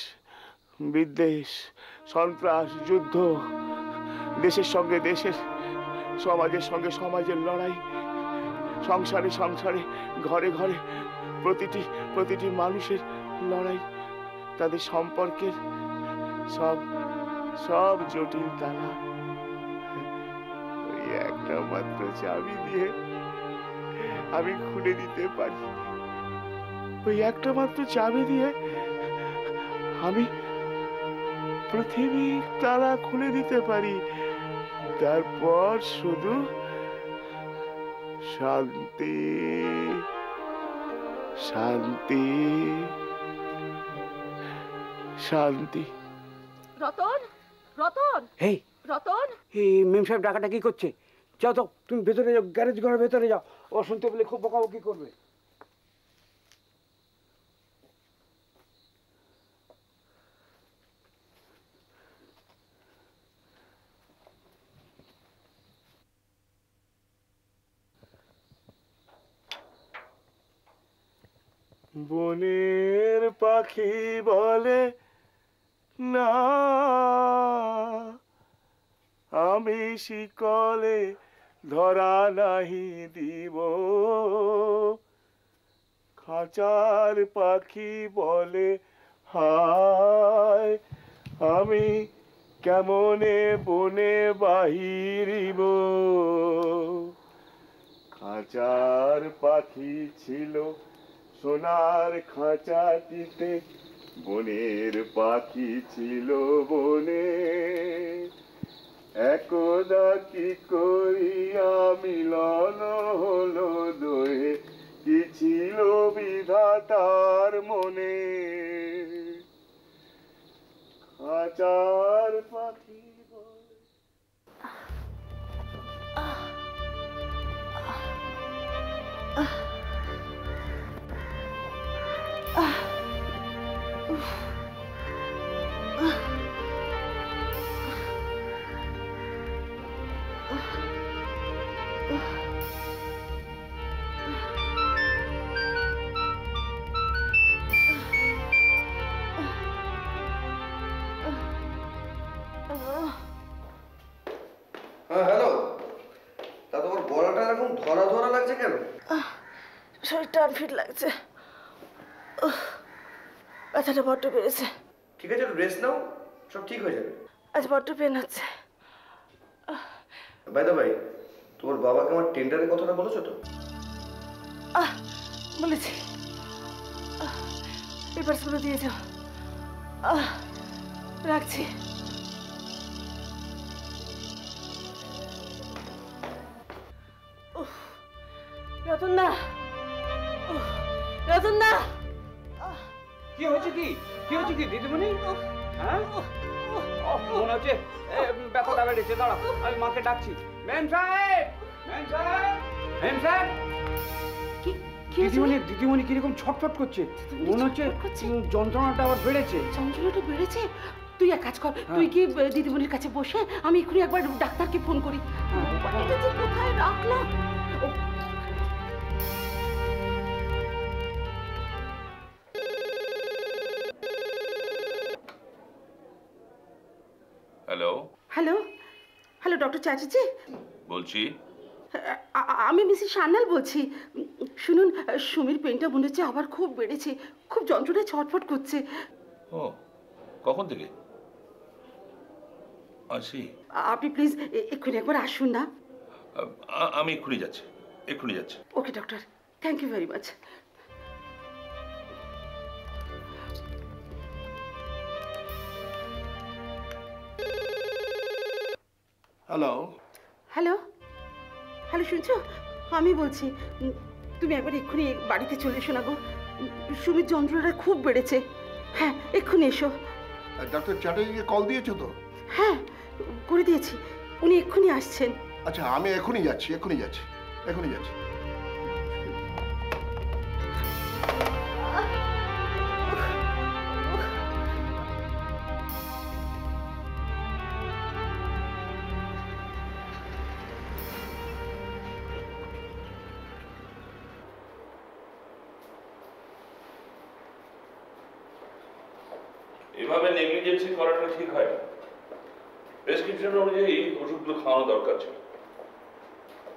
বিদ্বেষ, সন্ত্রাস, যুদ্ধ, দেশের সঙ্গে দেশের, সমাজের সঙ্গে সমাজের লড়াই, সংসারে সংসারে, ঘরে ঘরে প্রতিটি মানুষের লড়াই, তাদের সম্পর্কের সব জটিল তালা ওই একটা মাত্র চাবি দিয়ে আমি খুলে দিতে পারি। ওই একটা মাত্র চাবি দিয়ে আমি পৃথিবীর তালা খুলে দিতে পারি। তারপর শুধু শান্তি শান্তি শান্তি। রতন, রতন, এই রতন, এই মেম সাহেব ডাকাটা কি করছে? যাও তো, তুমি ভেতরে যাও, গ্যারেজ ঘরের ভেতরে যাও। ও শুনতে পেলে খুব বকাবকি করবে। বনের পাখি বলে না আমি শিকলে ধরা নাহি দিব, খাঁচার পাখি বলে হায় আমি কেমনে বনে বাহিরিব। খাঁচার পাখি ছিল সোনার খাঁচাটিতে, বনের পাখি ছিল বনে, একদা কি করিয়া মিলন হলো দোহে, কি ছিল বিধাতার মনে। খাঁচার পাখি বলে হ্যাঁ হ্যালো, তা তোমার গলাটা এরকম ধরা ধরা লাগছে কেন? শরীরটা আনফিট লাগছে, ব্যথাটা বড্ড বেড়েছে। ঠিক আছে, একটু রেস্ট নাও, সব ঠিক হয়ে যাবে। আজ বড্ড পেন হচ্ছে। বাই দা ভাই, তোমার বাবাকে আমার টেন্ডারের কথাটা বলেছো তো? বলেছি, পেপারসগুলো দিয়ে যাও। রাখছি। রতন দা, রতন দা, কি হয়েছে? কি হয়েছে কি দিদিমণি? হ্যাঁ মনে হচ্ছে ব্যথাটা বেড়েছে। দাঁড়া, আমি মাকে ডাকছি। মেম সাহেব, মেম সাহেব, মেম সাহেব। দিদিমণি কিরকম ছটফট করছে, মনে হচ্ছে যন্ত্রণাটা আবার বেড়েছে। যন্ত্রণাটা বেড়েছে? তুই এক কাজ কর, তুই কি দিদিমণির কাছে বসে, আমি এক্ষুনি একবার ডাক্তারকে ফোন করি। এটা যে কোথায় রাখলাম? Hello hello, hello doctor Chatterjee বলছি। আমি মিসেস সান্যাল বলছি। শুনুন, সুমির পেনটা মনে হচ্ছে আবার খুব বেড়েছে, খুব যন্ত্রণায় ছটফট করছে। ও কখন থেকে? আসি। আপনি প্লিজ এক্ষুনি একবার আসুন না। আমি এক্ষুনি যাচ্ছি। Okay doctor, thank you very much. Hello. Hello hello, শুনছো? আমি বলছি, তুমি একবার এক্ষুনি বাড়িতে চলে এসো না গো। সুমির যন্ত্রণাটা খুব বেড়েছে। হ্যাঁ, এক্ষুনি এসো। ডাক্তার চ্যাটার্জিকে কল দিয়েছো তো? হ্যাঁ, করে দিয়েছি, উনি এক্ষুনি আসছেন। আচ্ছা, আমি এখনই যাচ্ছি। এভাবে নেগলিজেন্সি করাটা ঠিক হয় না। প্রেসক্রিপশন অনুযায়ী ওষুধগুলো খাওয়ানো দরকার ছিল।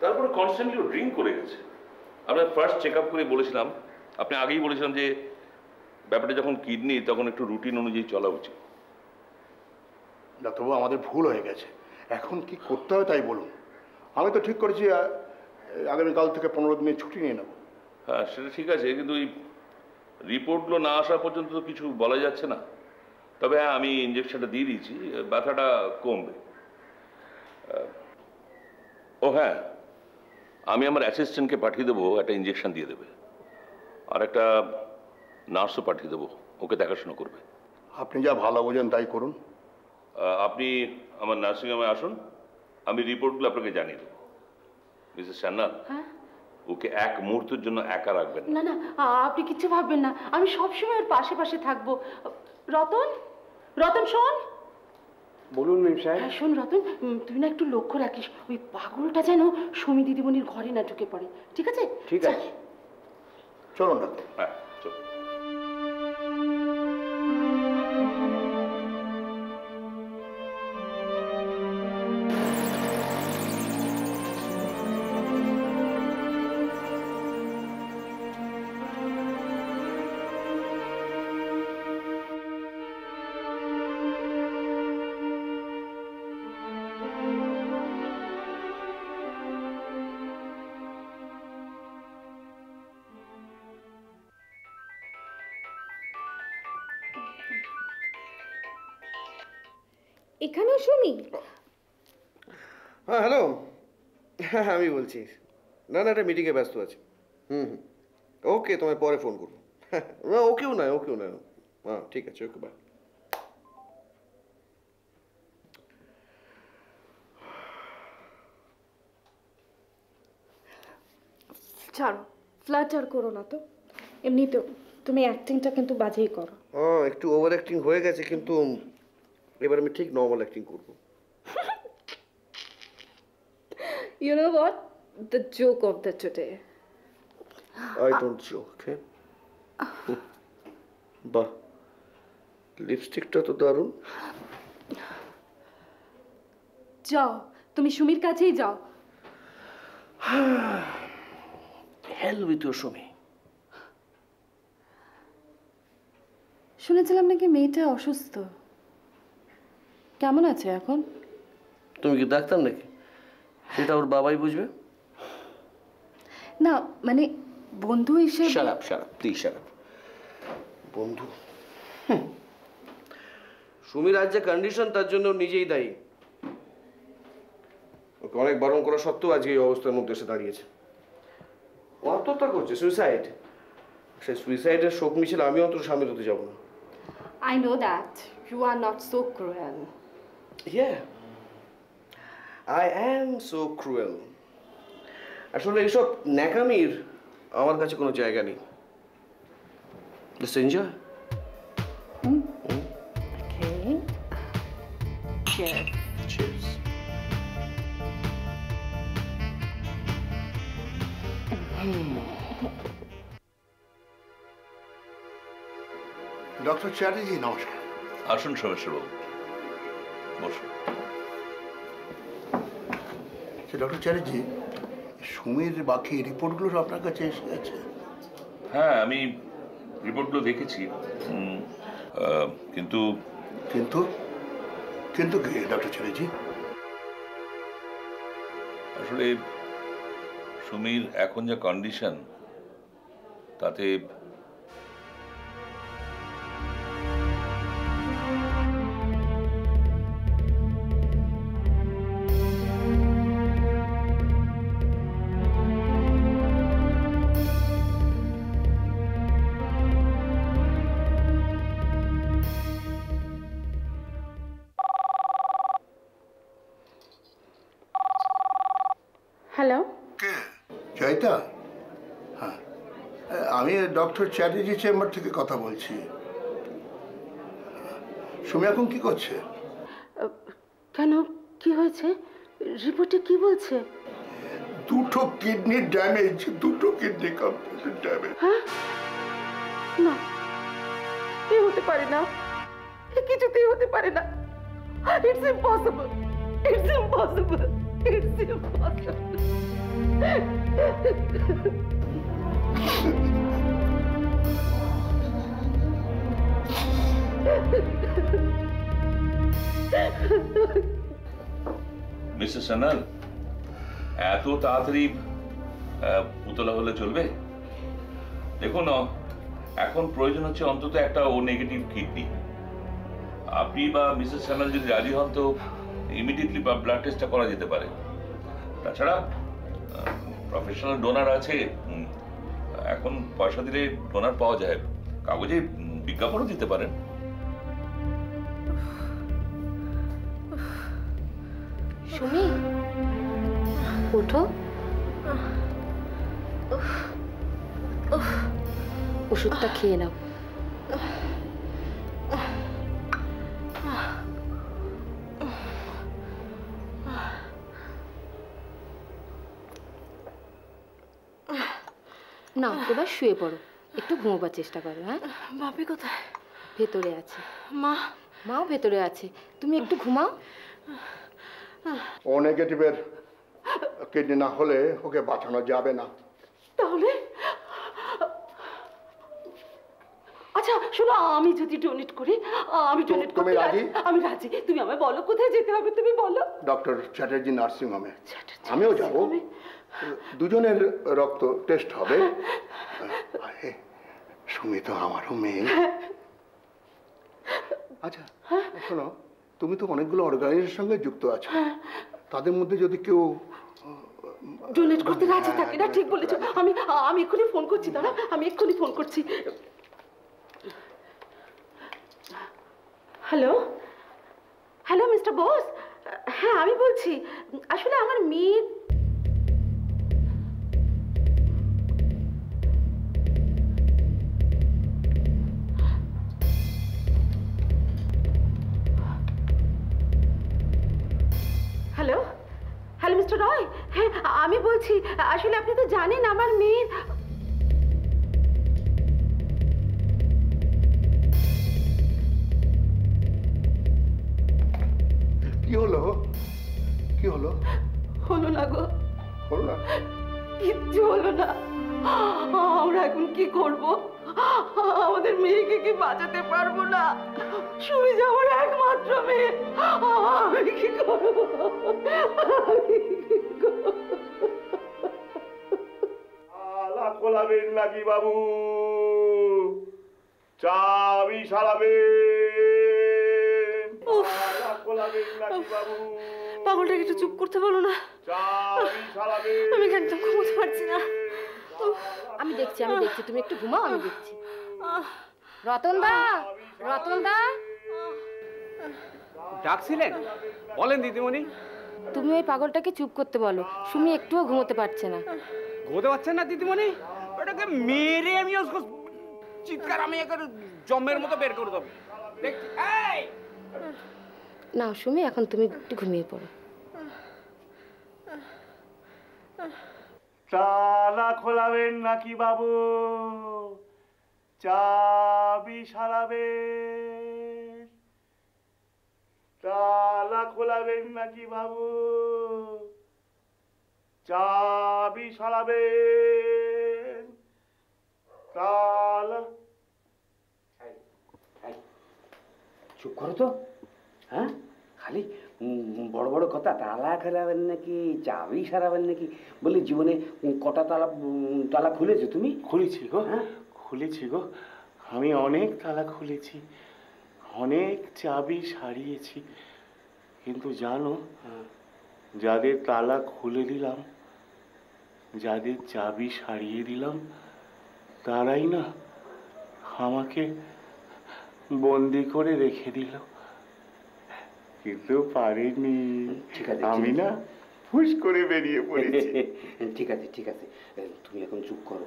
তারপরে কনস্ট্যান্টলি ও ড্রিঙ্ক করে গেছে। আমরা ফার্স্ট চেক আপ করে বলেছিলাম, আপনি আগেই বলেছিলাম যে ব্যাপারটা যখন কিডনি তখন একটু রুটিন অনুযায়ী চলা উচিত। ডাক্তারবাবু, আমাদের ভুল হয়ে গেছে। এখন কি করতে হবে তাই বলুন। আমি তো ঠিক করেছি আগামীকাল থেকে 15 দিনের ছুটি নিয়ে নেব। হ্যাঁ, সেটা ঠিক আছে, কিন্তু ওই রিপোর্টগুলো না আসা পর্যন্ত তো কিছু বলা যাচ্ছে না। তবে হ্যাঁ, আমি ইঞ্জেকশনটা দিয়ে দিয়েছি, ব্যথাটা কমবে। ও হ্যাঁ, আমি আমার অ্যাসিস্ট্যান্টকে পাঠিয়ে দেবো, একটা ইঞ্জেকশন দিয়ে দেবে, আর একটা নার্সও পাঠিয়ে দেবো, ওকে দেখাশোনা করবে। আপনি যা ভালো বোঝেন তাই করুন। আপনি আমার নার্সিংহোমে আসুন, আমি রিপোর্টগুলো আপনাকে জানিয়ে দেবো। মিসেস সান্যাল, ওকে এক মুহূর্তের জন্য একা রাখবেন না না, আপনি কিচ্ছু ভাববেন না, আমি সবসময় ওর পাশে পাশে থাকবো। রতন, রতন শোন। বলুন ম্যাম সাহেব। হ্যাঁ শোন রতন, তুই না একটু লক্ষ্য রাখিস ওই পাগলটা যেন সুমি দিদিমণির ঘরে না ঢুকে পড়ে, ঠিক আছে? ঠিক আছে, চলুন ডাক্তার। হ্যাঁ চল। এখানেও সুমি? হ্যাঁ হ্যালো, হ্যাঁ আমি বলছি। না না, একটা মিটিংয়ে ব্যস্ত আছে। ওকে, তোমায় পরে ফোন করবো। হ্যাঁ ওকেও নয়। হ্যাঁ ঠিক আছে, ওকে বাই। ছাড়ো, ফ্ল্যাট আর করো না তো। এমনিতেও তুমি অ্যাক্টিংটা কিন্তু বাজেই করো। একটু ওভার অ্যাক্টিং হয়ে গেছে, কিন্তু এবার আমি ঠিক নর্মাল অ্যাক্টিং করবো। You know what? The joke of the today. I don't joke, okay? বাহ, লিপস্টিকটা তো দারুণ। যাও, তুমি সুমির কাছেই যাও। Hell with your Sumi. শুনেছিলাম নাকি মেয়েটা অসুস্থ, কেমন আছে এখন? তুমি কি ডাক্তার নাকি? সেটা ওর বাবাই বুঝবে। না মানে বন্ধু হিসেবে। Shut up please shut up. বন্ধু? সুমির আজ যে কন্ডিশন তার জন্য নিজেই দায়ী। ওকে অনেক বারণ করা সত্ত্বেও আজকে এই অবস্থার মধ্যে এসে দাঁড়িয়েছে। ও আত্মহত্যা করছে, সুইসাইড। সেই সুইসাইডের শোক মিছিল আমি অন্তত সামিল হতে যাব না। I know that you are not so cruel. Yeah, I am so cruel. আসলে এইসব ন্যাকামির আমার কাছে কোনো জায়গা নেই। Let's enjoy. Okay. Cheers. Cheers. Doctor Chatterjee নমস্কার। আসুন সোমেশ্বরবাবু, বসুন। ডক্টর চ্যাটার্জি, সুমির বাকি রিপোর্টগুলো আপনার কাছে এসে গেছে? হ্যাঁ, আমি রিপোর্টগুলো দেখেছি, কিন্তু কিন্তু কিন্তু কি ডক্টর চ্যাটার্জি? আসলে সুমির এখন যা কন্ডিশন তাতে হ্যালো, কে? জয়িতা? হ্যাঁ, আমি ডক্টর চ্যাটার্জি চেম্বার থেকে কথা বলছি। সুমি এখন কি করছে? কেন, কি হয়েছে? রিপোর্টে কি বলছে? দুটো কিডনি ড্যামেজ, দুটো কিডনি কমপ্লিট ড্যামেজ। হ্যাঁ? না, এ হতে পারে না, এ কিছুতেই হতে পারে না। It's impossible, it's impossible, it's impossible. Mister Sanyal, এত তাড়াতাড়ি উতলা হলে চলবে? দেখুন, এখন প্রয়োজন হচ্ছে অন্তত একটা ও নেগেটিভ কিডনি। আপনি বা মিসেস সান্যাল যদি রাজি হন তো ইমিডিয়েটলি ব্লাড টেস্টটা করা যেতে পারে। তাছাড়া প্রফেশনাল ডোনার আছে, এখন পয়সা দিলে ডোনার পাওয়া যায়, কাগজে বিজ্ঞাপনও দিতে পারেন। সুমি, ওঠো, ওষুধটা খেয়ে নাও। না, এবার শুয়ে পড়ো, একটু ঘুমোবার চেষ্টা করো। হ্যাঁ, বাপি কোথায়? ভেতরে আছে। মা? মাও ভেতরে আছে, তুমি একটু ঘুমাও। ও নেগেটিভের কিডনি না হলে ওকে বাঁচানো যাবে না। তাহলে আচ্ছা শোনো, আমি যদি ডোনেট করি, আমি ডোনেট তুমি করতে রাজি? আমি রাজি। তুমি আমায় বলো কোথায় যেতে হবে, তুমি বলো। ডক্টর চ্যাটার্জি নার্সিং হোমে। আমিও যাব, দুজনের রক্ত টেস্ট হবে। আরে সুমি তো আমারও মেয়ে। আচ্ছা শোনো, তুমি তো অনেকগুলো অর্গানাইজেশনের সঙ্গে যুক্ত আছো, তাদের মধ্যে যদি কেউ ডোনেট করতে রাজি থাকে না, ঠিক বলেছো। আমি এক্ষুনি ফোন করছি, দাঁড়া, আমি এক্ষুনি ফোন করছি। Hello, hello mister Bose. হ্যাঁ আমি বলছি, আসলে আমার মেয়ে হ্যালো, হ্যালো মিস্টার রয়। হ্যাঁ আমি বলছি, আসলে আপনি তো জানেন আমার মেয়ের কি হলো? কি হলো? হলো না গো, হলো না? কিচ্ছু হলো না। আমরা এখন কি করব? আমাদের মেয়েকে কি বাঁচাতে পারবো না? সুমি যে আমার একমাত্র মেয়ে, আমি কি করবো? তালা খোলাবেন নাকি বাবু? চাবি সারাবেন? তালা খোলাবেন নাকি বাবু? পাগলটাকে একটু চুপ করতে বলো না, চাবি সারাবেন? আমি একদম ঘুমোতে পারছি না। আমি দেখছি, তুমি একটু ঘুমাও, আমি দেখছি। রতন দা, রতন দা, ডাকছিলেন? বলেন দিদিমণি। তুমি ওই পাগলটাকে চুপ করতে বলো, সুমি একটুও ঘুমোতে পারছে না। ঘুমোতে পারছেন না দিদিমণি? ওটাকে মেরে আমি उसको চিৎকার আমি একবার জম্মের মতো বের করে দেবো। দেখছি, এই না সুমি, এখন তুমি একটু ঘুমিয়ে পড়ো। তালা খোলাবেন নাকি বাবু? চাবি সারাবেন? তালা খোলাবেন নাকি বাবু? চাবি সারাবেন? তালা চুপ করো তো। হ্যাঁ, খালি বড় বড় কথা, তালা খেলাবেন নাকি, চাবি সারাবেন নাকি, বলে জীবনে কটা তালা খুলেছো তুমি? খুলেছি গো, খুলেছি গো, আমি অনেক তালা খুলেছি, অনেক চাবি সারিয়েছি, কিন্তু জানো যাদের তালা খুলে দিলাম, যাদের চাবি সারিয়ে দিলাম, তারাই না আমাকে বন্দি করে রেখে দিল। কিন্তু পারিনি, আমি না ফুস করে বেরিয়ে পড়েছে। ঠিক আছে ঠিক আছে, তুমি এখন চুপ করো।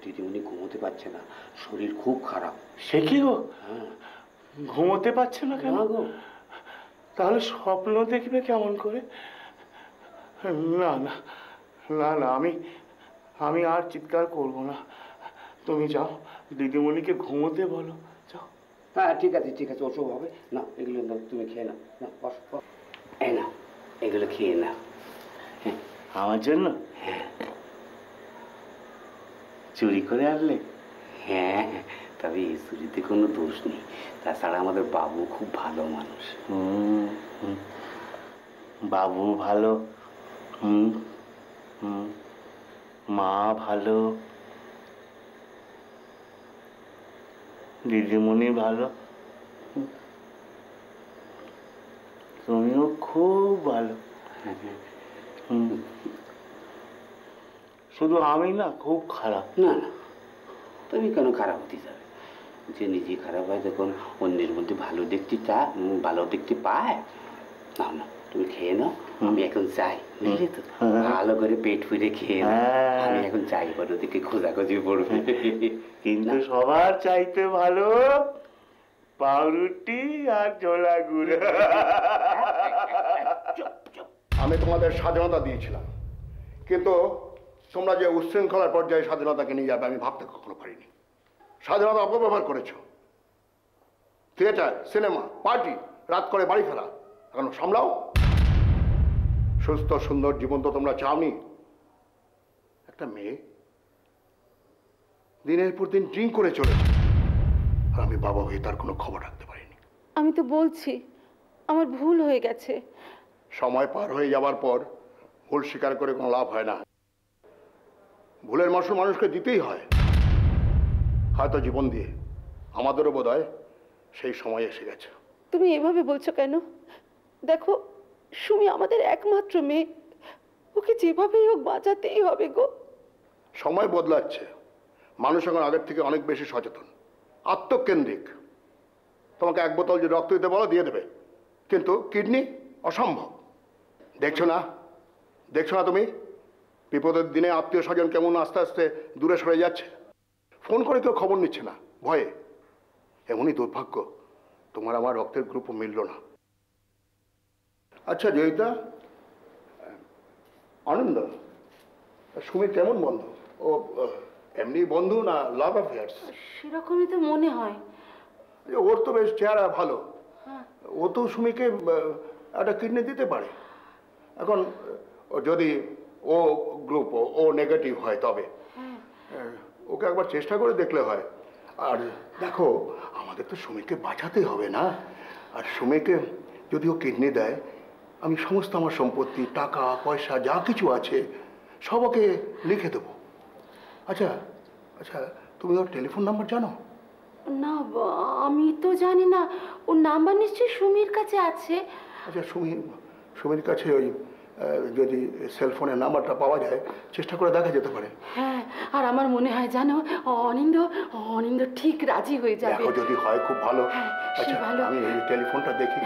দিদিমণি ঘুমোতে পারছে না, শরীর খুব খারাপ। সে কি গো, ঘুমোতে পারছে না কেন গো? তাহলে স্বপ্ন দেখবে কেমন করে? না না না না, আমি আর চিৎকার করব না। তুমি যাও, দিদিমণিকে ঘুমোতে বলো, যাও। হ্যাঁ ঠিক আছে ঠিক আছে, ওসব হবে না, এগুলো নাও, তুমি খেয়ে নাও। না বস বস, এই না এগুলো খেয়ে নাও। আমার জন্য? চুরি করে আনলে? হ্যাঁ, তবে এই চুরিতে কোনো দোষ নেই। তাছাড়া আমাদের বাবু খুব ভালো মানুষ। বাবু ভালো, মা ভালো, দিদিমণি ভালো, তুমিও খুব ভালো। শুধু আমি না খুব খারাপ। না না, তুমি কেন খারাপ হতে যাবে? যে নিজে খারাপ হয় তখন অন্যের মধ্যে ভালো দেখতে ভালো দেখতে পায়। না না, তুমি খেয়ে নাও, আমি এখন যাই, বুঝলি তো? ভালো করে পেট ফুলে খেয়ে নাও। আমি এখন যাই, বড় দিকে খোঁজাখুঁজি পড়বে। কিন্তু সবার চাইতে ভালো পাউরুটি আর ছোলা গুড়। আমি তোমাদের স্বাধীনতা দিয়েছিলাম, কিন্তু তোমরা যে উচ্ছৃঙ্খলার পর্যায়ে স্বাধীনতাকে নিয়ে যাবে আমি ভাবতে কখনো পারিনি। স্বাধীনতা অপব্যবহার করেছো। থিয়েটার, সিনেমা, পার্টি, রাত করে বাড়ি ফেরা, এখন সামলাও। সুস্থ সুন্দর জীবন তো তোমরা চাওনি। একটা মেয়ে দিনের পর দিন ড্রিঙ্ক করে চলেছে, আর আমি বাবা হয়ে তার কোনো খবর রাখতে পারিনি। আমি তো বলছি আমার ভুল হয়ে গেছে। সময় পার হয়ে যাওয়ার পর ভুল স্বীকার করে কোনো লাভ হয় না। ভুলের মাসুল মানুষকে দিতেই হয়, হয়তো জীবন দিয়ে। আমাদেরও বোধ হয় সেই সময় এসে গেছে। তুমি এভাবে বলছো কেন? দেখো, সুমি আমাদের একমাত্র মেয়ে, ওকে যেভাবেই হোক বাঁচাতেই হবে গো। সময় বদলাচ্ছে, মানুষ এখন আগের থেকে অনেক বেশি সচেতন, আত্মকেন্দ্রিক। তোমাকে এক বোতল যে রক্ত দিতে বলো দিয়ে দেবে, কিন্তু কিডনি অসম্ভব। দেখছো না তুমি বিপদের দিনে আত্মীয় স্বজন কেমন আস্তে আস্তে দূরে সরে যাচ্ছে। ফোন করে কেউ খবর নিচ্ছে না ভয়ে। এমনই দুর্ভাগ্য, তোমার আমার রক্তের গ্রুপও মিলল না। আচ্ছা জয়িতা, আনন্দ সুমির কেমন বন্ধু? ও এমনি বন্ধু না লাভ অ্যাফেয়ার্স? সেরকমই তো মনে হয়। ওর তো বেশ চেহারা ভালো, ও তো সুমিকে একটা কিডনি দিতে পারে। এখন যদি ও গ্রুপ, ও নেগেটিভ হয় তবে ওকে একবার চেষ্টা করে দেখলে হয়। আর দেখো, আমাদের তো সুমিকে বাঁচাতে হবে না। আর সুমিকে যদি ও কিডনি দেয়, আমি সমস্ত আমার সম্পত্তি, টাকা পয়সা যা কিছু আছে সব ওকে লিখে দেবো। আচ্ছা আচ্ছা, তুমি ওর টেলিফোন নাম্বার জানো? না, আমি তো জানি না। ওর নাম্বার নিশ্চয়ই সুমির কাছে আছে। আচ্ছা, সুমির কাছে ওই যদি সেলফোনের নাম্বারটা পাওয়া যায়, চেষ্টা করে দেখা যেতে পারে। হ্যাঁ, আর আমার মনে হয় জানো, অনিন্দ ঠিক রাজি হয়ে যাবে। দেখো, যদি হয় খুব ভালো। আচ্ছা, আমি এই টেলিফোনটা দেখি।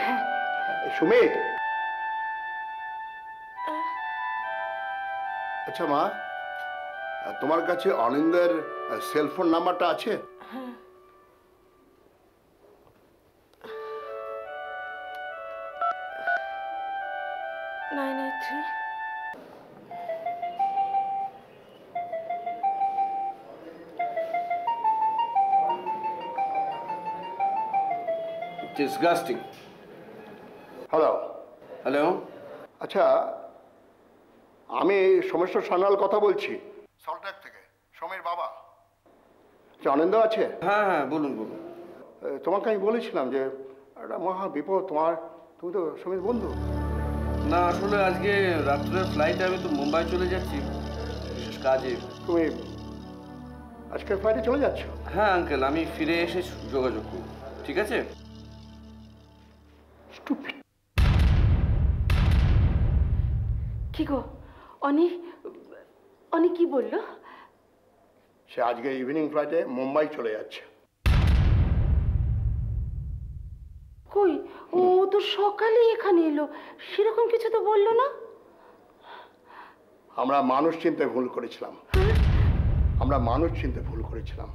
সুমি, আচ্ছা মা, তোমার কাছে অনিন্দের সেলফোন নাম্বারটা আছে? হ্যাঁ। Disgusting. হ্যালো হ্যালো, আচ্ছা, আমি সোমেশ্বর সান্যাল কথা বলছি, সল্টলেক থেকে, সমীর বাবা। আচ্ছা, আনন্দ আছে? হ্যাঁ হ্যাঁ, বলুন বলুন। তোমাকে আমি বলেছিলাম যে একটা মহা বিপদ, তুমি তো সমীর বন্ধু। না, আসলে আজকে রাত্রের ফ্লাইটে আমি তো মুম্বাই চলে যাচ্ছি বিশেষ কাজে। তুমি আজকের ফ্লাইটে চলে যাচ্ছ? হ্যাঁ আঙ্কেল, আমি ফিরে এসে যোগাযোগ করব, ঠিক আছে? কি গো, অনি কি বললো? সে আজকে ইভিনিং ফ্লাইটে মুম্বাই চলে যাচ্ছে। কই, ও তো সকালে এখানে এলো, সেরকম কিছু তো বললো না। আমরা মানুষ চিনতে ভুল করেছিলাম। আমরা মানুষ চিনতে ভুল করেছিলাম।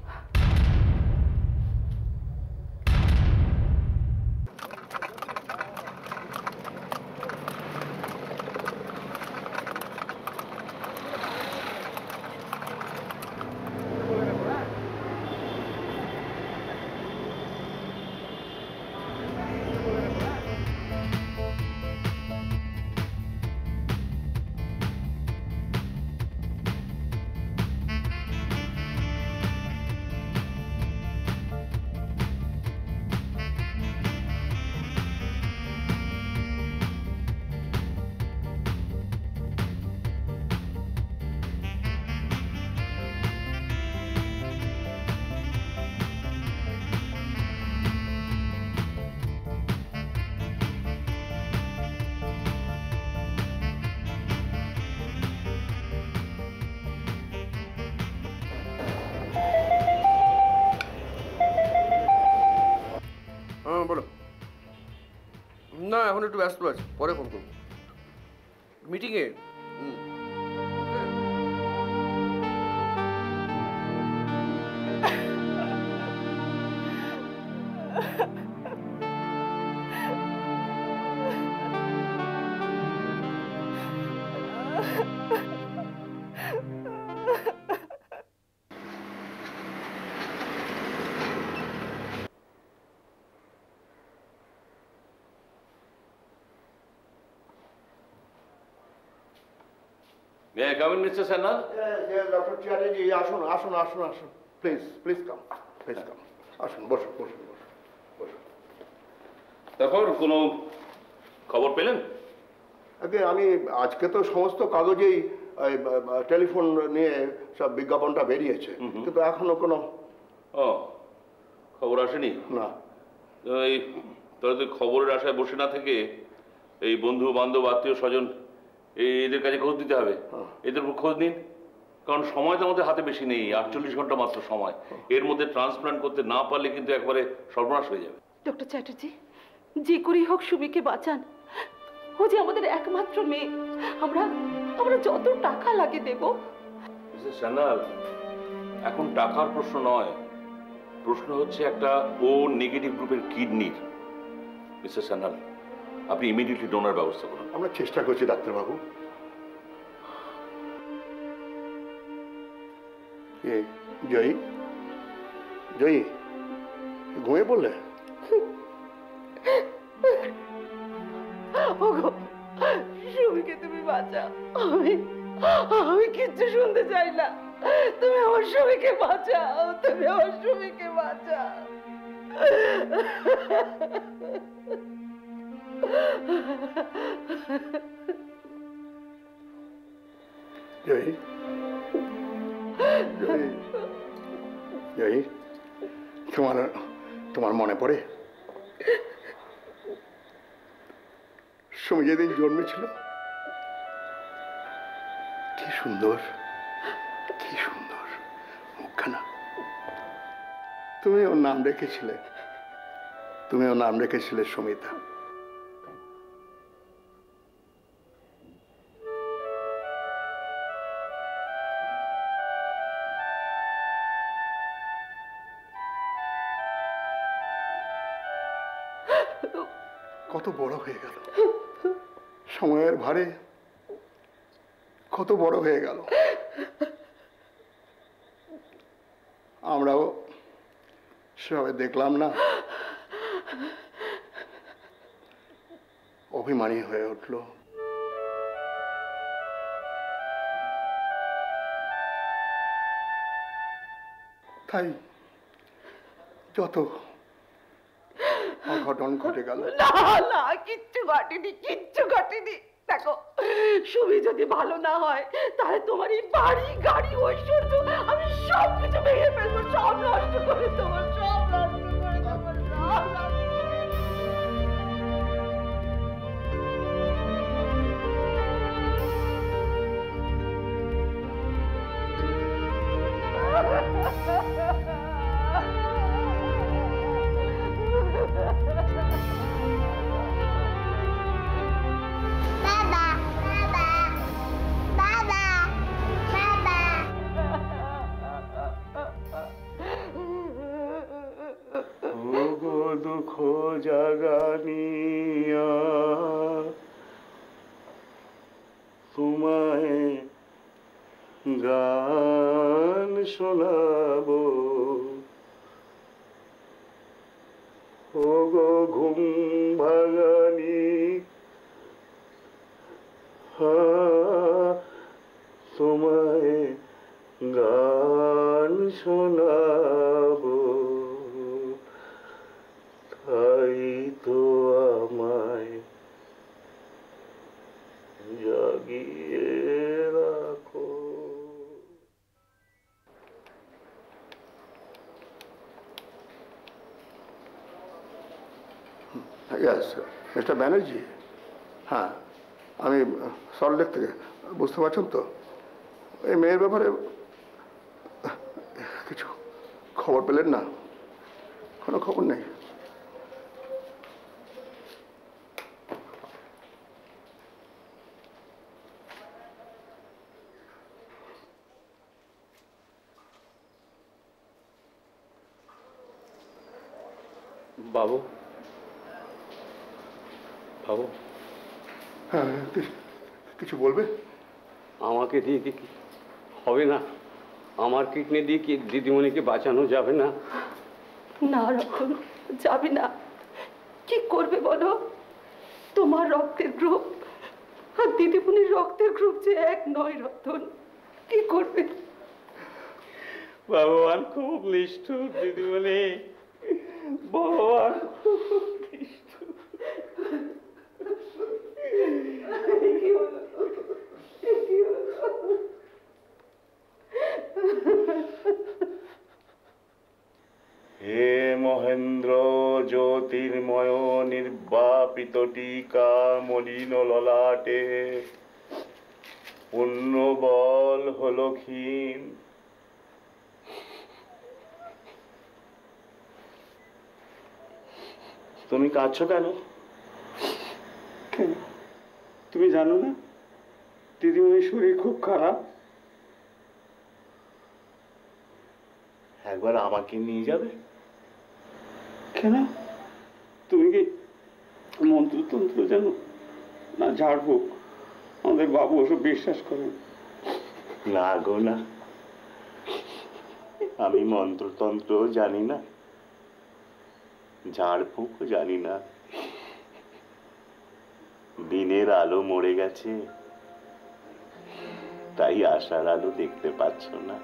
বলো। না এখন একটু ব্যস্ত আছি, পরে ফোন করবো। মিটিংয়ে May I come in, Mr. Sannal? Yes, Dr. Chatterjee, আসুন আসুন আসুন আসুন, please please come, please come, আসুন, বসুন বসুন বসুন বসুন। তারপর কোনো খবর পেলেন? আগে আমি আজকে তো সমস্ত কাগজেই টেলিফোন নিয়ে সব বিজ্ঞাপনটা বেরিয়েছে, কিন্তু এখনো কোনো খবর আসেনি। না। এই তাহলে তো খবরের আশায় বসে না থেকে এই বন্ধু বান্ধব আত্মীয় স্বজন এদের কাছে খোঁজ দিতে হবে। এদের খোঁজ নিন, কারণ সময় তো আমাদের হাতে বেশি নেই, 48 ঘন্টা মাত্র সময়। এর মধ্যে ট্রান্সপ্লান্ট করতে না পারলে কিন্তু একবারে সর্বনাশ হয়ে যাবে। ডক্টর চ্যাটার্জি, যে করেই হোক সুমিকে বাঁচান। ও যে আমাদের একমাত্র মেয়ে। আমরা যত টাকা লাগে দেব। মিসেস সান্যাল, এখন টাকার প্রশ্ন নয়, প্রশ্ন হচ্ছে একটা ও নেগেটিভ গ্রুপের কিডনির। মিসেস সান্যাল, আপনি ইমিডিয়েটলি ডোনার ব্যবস্থা করুন। আমরা চেষ্টা করছি ডাক্তারবাবু। জয়ী, জয়ী ঘুমিয়ে পড়লে? সুমিকে তুমি বাঁচাও। আমি কিচ্ছু শুনতে চাই না। তুমি আমার সুমিকে বাঁচাও, তুমি আমার সুমিকে বাঁচাও। জয়ী, জয়ী, জয়ী, তোমার মনে পড়ে সুমি যেদিন জন্মেছিল? কি সুন্দর, কি সুন্দর মুখখানা। তুমি ওর নাম রেখেছিলে, তুমি ওর নাম রেখেছিলে সুমিতা। কত বড় হয়ে গেল, সময়ের ভারে কত বড় হয়ে গেল। আমরাও সেভাবে দেখলাম না, অভিমানী হয়ে উঠল। তাই যত অঘটন ঘটে গেল। না না, কিচ্ছু ঘটেনি, কিচ্ছু ঘটেনি। দেখো, সুমি যদি ভালো না হয় তাহলে তোমার এই বাড়ি গাড়ি ঐশ্বর্য আমি সব কিছু ভেঙে ফেলবো, সব নষ্ট করে তোমার, সব নষ্ট করে তোমার, সব নষ্ট। Baba, Baba, Baba. জাগানিয়া তোমায় গান শোনাবো ও গো ঘুম ভাঙানি তোমায় গান শোনাবো তাই তো আমায় জাগিয়ে রাখো। ইয়েস মিস্টার ব্যানার্জি, হ্যাঁ আমি সল্টলেক থেকে, বুঝতে পারছেন তো এই মেয়ের ব্যাপারে কিছু খবর পেলেন না? কোনো খবর নেই? বাবু, বাবু, হ্যাঁ কিছু বলবে? আমাকে দিয়ে কি হবে না? আমার কিডনি দিয়ে কি দিদিমণিকে বাঁচানো যাবে না? না রতন, যাবে না। কি করবে বলো? তোমার রক্তের গ্রুপ আর দিদিমণির রক্তের গ্রুপ যে এক নয় রতন। কি করবে? ভগবান খুব নিষ্ঠুর দিদিমণি, ভগবান খুব নিষ্ঠুর। হে মহেন্দ্র জ্যোতির্ময় নির্বাপিত টিকা মলিন ললাটে পুণ্য বল হলো ক্ষীণ। তুমি কাঁদছো কেন? তুমি জানো না দিদিমণির শরীর খুব খারাপ? একবার আমাকে নিয়ে যাবে? কেন? তুমি কি মন্ত্রতন্ত্র জানো না? ঝাড়ফুঁক? আমাদের বাবু ওসব বিশ্বাস করেন না গো না, আমি মন্ত্রতন্ত্র জানি না, ঝাড়ফুঁক জানি না। দিনের আলো মরে গেছে, তাই আশার আলো দেখতে পাচ্ছ না।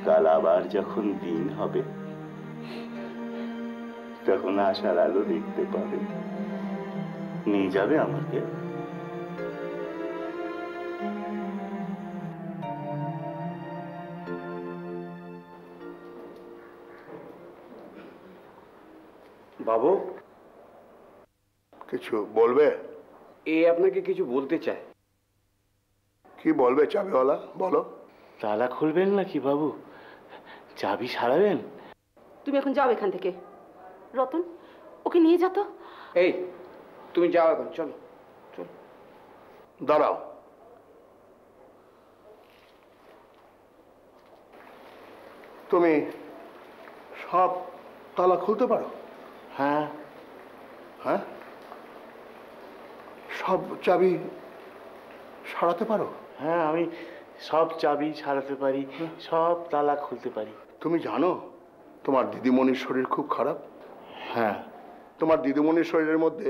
কাল আবার যখন দিন হবে তখন আশার আলো দেখতে পাবে। নিয়ে যাবে আমাকে? বাবু, কিছু বলবে? এ আপনাকে কিছু বলতে চায়। কি বলবে চাবিওয়ালা, বলো। তালা খুলবেন নাকি বাবু? চাবি সারাবেন? তুমি এখন যাও এখান থেকে। রতন, ওকে নিয়ে যা তো। এই তুমি যাও এখন, চলো চলো। দাঁড়াও, তুমি সব তালা খুলতে পারো? হ্যাঁ। হ্যাঁ, সব চাবি সারাতে পারো? হ্যাঁ, আমি সব চাবি সারাতে পারি, সব তালা খুলতে পারি। তুমি জানো তোমার দিদিমণির শরীর খুব খারাপ? হ্যাঁ। তোমার দিদিমণির শরীরের মধ্যে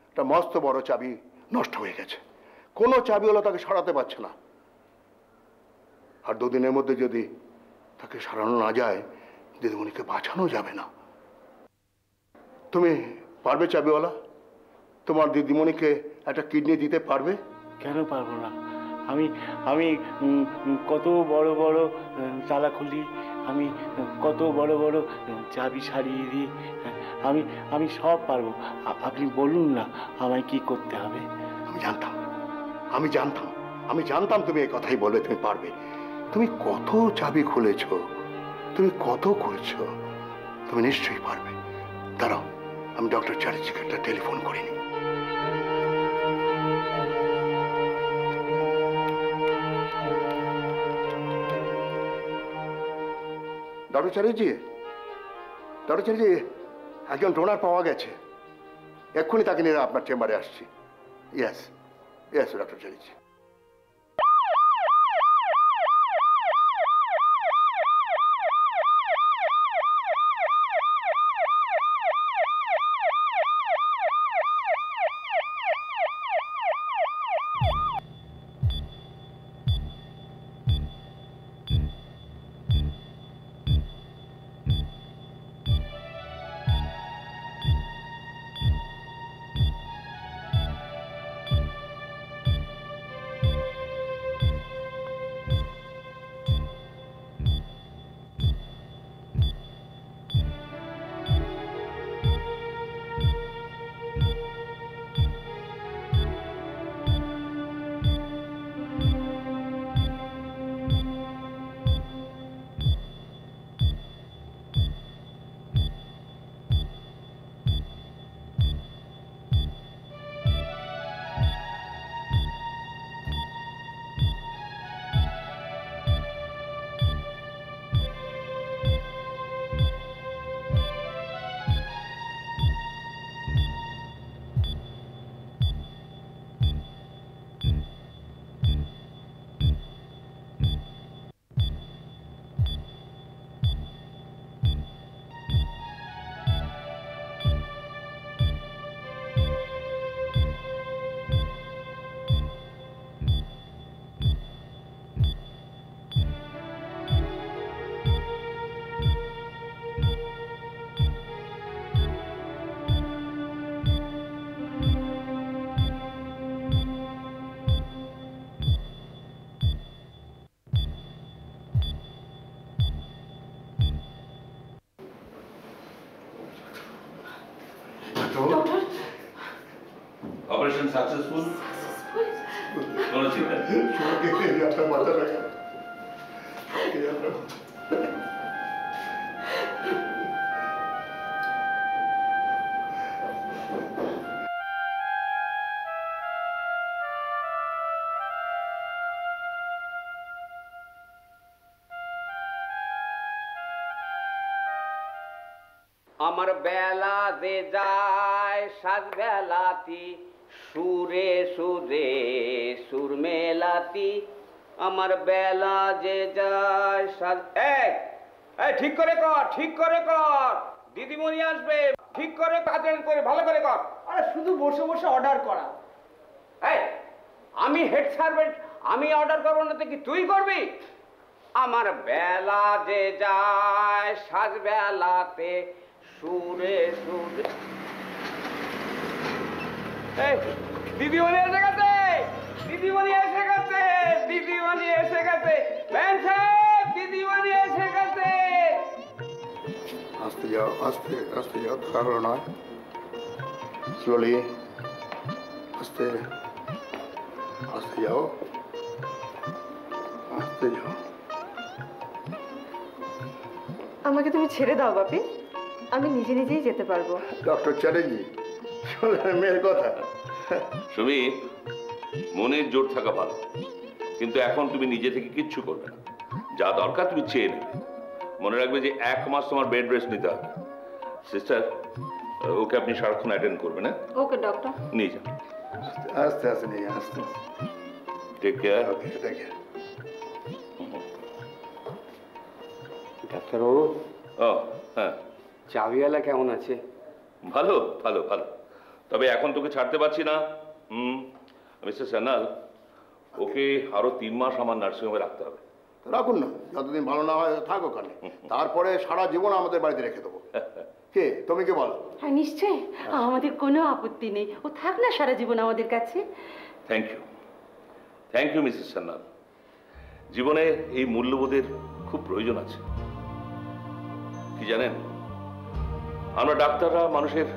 একটা মস্ত বড় চাবি নষ্ট হয়ে গেছে, কোনো চাবিওয়ালা তাকে সারাতে পারছে না। আর দুদিনের মধ্যে যদি তাকে সারানো না যায় দিদিমণিকে বাঁচানো যাবে না। তুমি পারবে চাবিওয়ালা? তোমার দিদিমণিকে একটা কিডনি দিতে পারবে? কেন পারবো না? আমি আমি কত বড় বড় তালা খুলি, আমি কত বড় বড় চাবি সারিয়ে দিই। আমি আমি সব পারবো। আপনি বলুন না আমায় কি করতে হবে। আমি জানতাম, আমি জানতাম, আমি জানতাম তুমি এই কথাই বলবে, তুমি পারবে। তুমি কত চাবি খুলেছ, তুমি কত করেছ, তুমি নিশ্চয়ই পারবে। দাঁড়াও, আমি ডক্টর চ্যাটার্জিকে একটা টেলিফোন করিনি। ডক্টর চ্যাটার্জি, ডক্টর চ্যাটার্জি, একজন ডোনার পাওয়া গেছে, এক্ষুনি তাকে নিয়ে আপনার চেম্বারে আসছি। Yes yes doctor Chatterjee. Operation successful? কোনো চিন্তা নেই। আপনার মাথা রাখা আমার বেলা যে যায় সাজ বেলাতি, সুরে সুরে সুর মেলাতি, আমার বেলা যে যায় সাজ। এই ঠিক করে কর, ঠিক করে কর, দিদিমণি আসবে, ঠিক করে কাজের করে ভালো করে কর। আরে শুধু বসে বসে অর্ডার করা। এই আমি হেড সার্ভেন্ট, আমি অর্ডার করবো না তো কি তুই করবি? আমার বেলা যে যায় সাজ বেলাতে, সুরে সুরে। দিদিমণি এসে গেছে, দিদিমণি এসে গেছে, দিদিমণি এসে গেছে, ম্যাম সাহেব দিদিমণি এসে গেছে। আস্তে যাও, আস্তে আস্তে যাও, কারো নয়, স্লোলি, আস্তে আস্তে যাও, আস্তে যাও। আমাকে তুমি ছেড়ে দাও বাপি, আমি নিজে নিজেই যেতে পারবো। ডক্টর চ্যাটার্জি শোনেন মেয়ের কথা। সুমি, মনের জোর থাকা ভালো, কিন্তু এখন তুমি নিজে থেকে কিচ্ছু করবে না। যা দরকার তুমি চেয়ে নেবে। মনে রাখবে যে 1 মাস তোমার বেড রেস্ট নিতে হবে। সিস্টার, ওকে আপনি সারাক্ষণ অ্যাটেন্ড করবেন। হ্যাঁ, ওকে ডক্টর। নিয়ে যান। আস্তে আস্তে নিয়ে আস্তে। Take care. Okay, take care. ডাক্তারবাবু, ও হ্যাঁ, চাবিওয়ালা কেমন আছে? ভালো ভালো ভালো, তবে এখন তোকে ছাড়তে পারছি না। মিস্টার সান্যাল, ওকে আরো 3 মাস আমার নার্সিংহোমে রাখতে হবে। রাখুন না, যতদিন ভালো না হয় থাক ওখানে, তারপরে সারা জীবন আমাদের বাড়িতে রেখে দেবো। কে তুমি কি বলো? হ্যাঁ নিশ্চয়ই, আমাদের কোনো আপত্তি নেই, ও থাক না সারা জীবন আমাদের কাছে। Thank you, thank you Mrs Sanyal. জীবনে এই মূল্যবোধের খুব প্রয়োজন আছে। কি জানেন, আমরা ডাক্তাররা মানুষের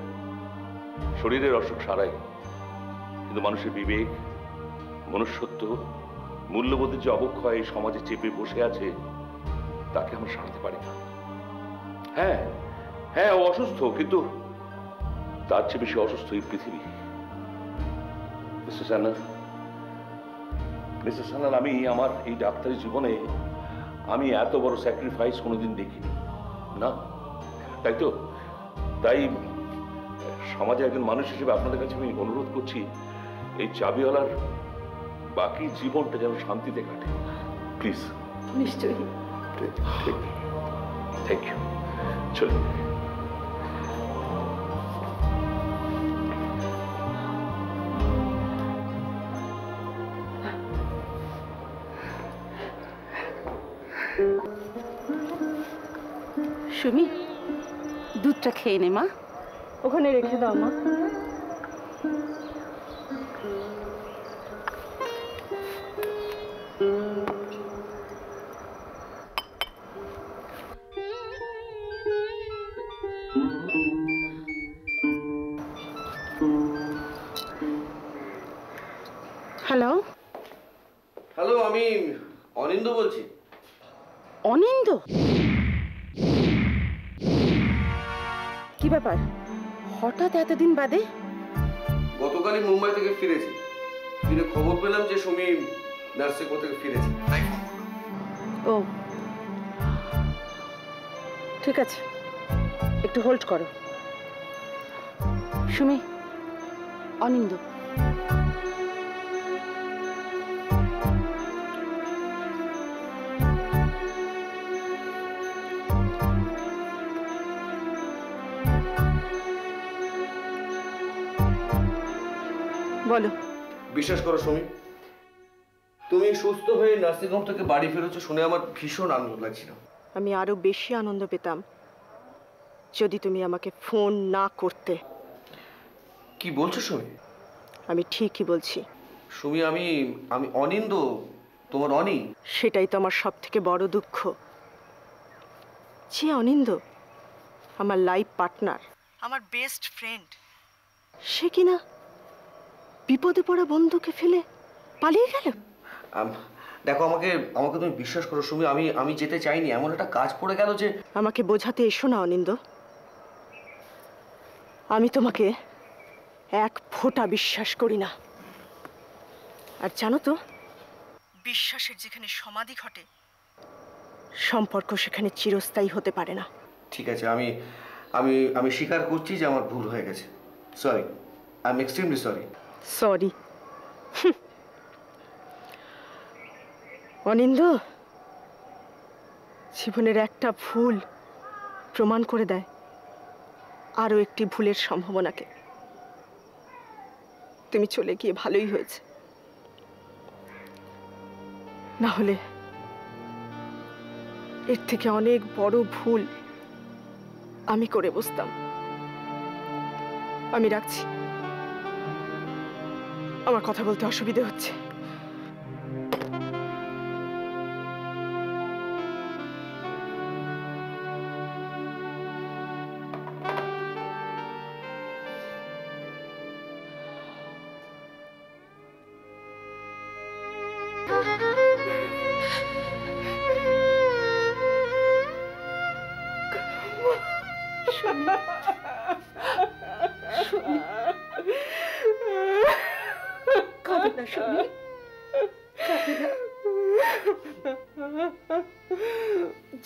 শরীরের অসুখ সারাই, কিন্তু মানুষের বিবেক, মনুষ্যত্ব, মূল্যবোধের যে অবক্ষয় এই সমাজে চেপে বসে আছে, তাকে আমরা সারাতে পারি না। হ্যাঁ হ্যাঁ, ও অসুস্থ, কিন্তু তার চেয়ে বেশি অসুস্থ এই পৃথিবী। মিস্টার সান্যাল, আমি আমার এই ডাক্তারি জীবনে আমি এত বড় স্যাক্রিফাইস কোনোদিন দেখিনি না। তাই সমাজে একজন মানুষ হিসেবে আপনাদের কাছে আমি অনুরোধ করছি, এই চাবিওয়ালার বাকি জীবনটা যেন শান্তিতে কাটে, প্লিজ। নিশ্চয়ই। Thank you. চলুন। সুমি, দুধটা খেয়ে নে মা। ওখানে রেখে দাও মা। হ্যালো। হ্যালো, আমি অনিন্দ বলছি। অনিন্দ? কি ব্যাপার, হঠাৎ এতদিন বাদে? গতকালই মুম্বাই থেকে ফিরেছি, ফিরে খবর পেলাম যে সুমি নার্সিং হোম থেকে ফিরেছে, তাই ফোন করলাম। ও ঠিক আছে, একটু হোল্ড করো। সুমি, অনিন্দ। বলো। বিশ্বাস করো সুমি, তুমি সুস্থ হয়ে নার্সিং হোম থেকে বাড়ি ফিরেছো শুনে আমার ভীষণ আনন্দ লাগছিল। আমি আরো বেশি আনন্দ পেতাম যদি তুমি আমাকে ফোন না করতে। কি বলছো সুমি? আমি ঠিকই বলছি সুমি, আমি আমি অনিন্দ, তোমার অনি। সেটাই তো আমার সব থেকে বড় দুঃখ যে অনিন্দ আমার লাইফ পার্টনার, আমার বেস্ট ফ্রেন্ড, সে কিনা বিপদে পড়া বন্ধুকে ফেলে পালিয়ে গেল। দেখো, আমাকে আমাকে তুমি বিশ্বাস করো সুমি, আমি আমি যেতে চাইনি, এমন একটা কাজ পড়ে গেল যে। আমাকে বোঝাতে এসো না অনিন্দ, আমি তোমাকে এক ফোঁটা বিশ্বাস করি না। আর জানো তো, বিশ্বাসের যেখানে সমাধি ঘটে সম্পর্ক সেখানে চিরস্থায়ী হতে পারে না। ঠিক আছে, আমি আমি আমি স্বীকার করছি যে আমার ভুল হয়ে গেছে। Sorry, I am extremely sorry. Sorry Anindya, জীবনের একটা ভুল প্রমাণ করে দেয় আরও একটি ভুলের সম্ভাবনাকে। তুমি চলে গিয়ে ভালোই হয়েছে, না হলে এর থেকে অনেক বড় ভুল আমি করে বসতাম। আমি রাখছি, আমার কথা বলতে অসুবিধে হচ্ছে।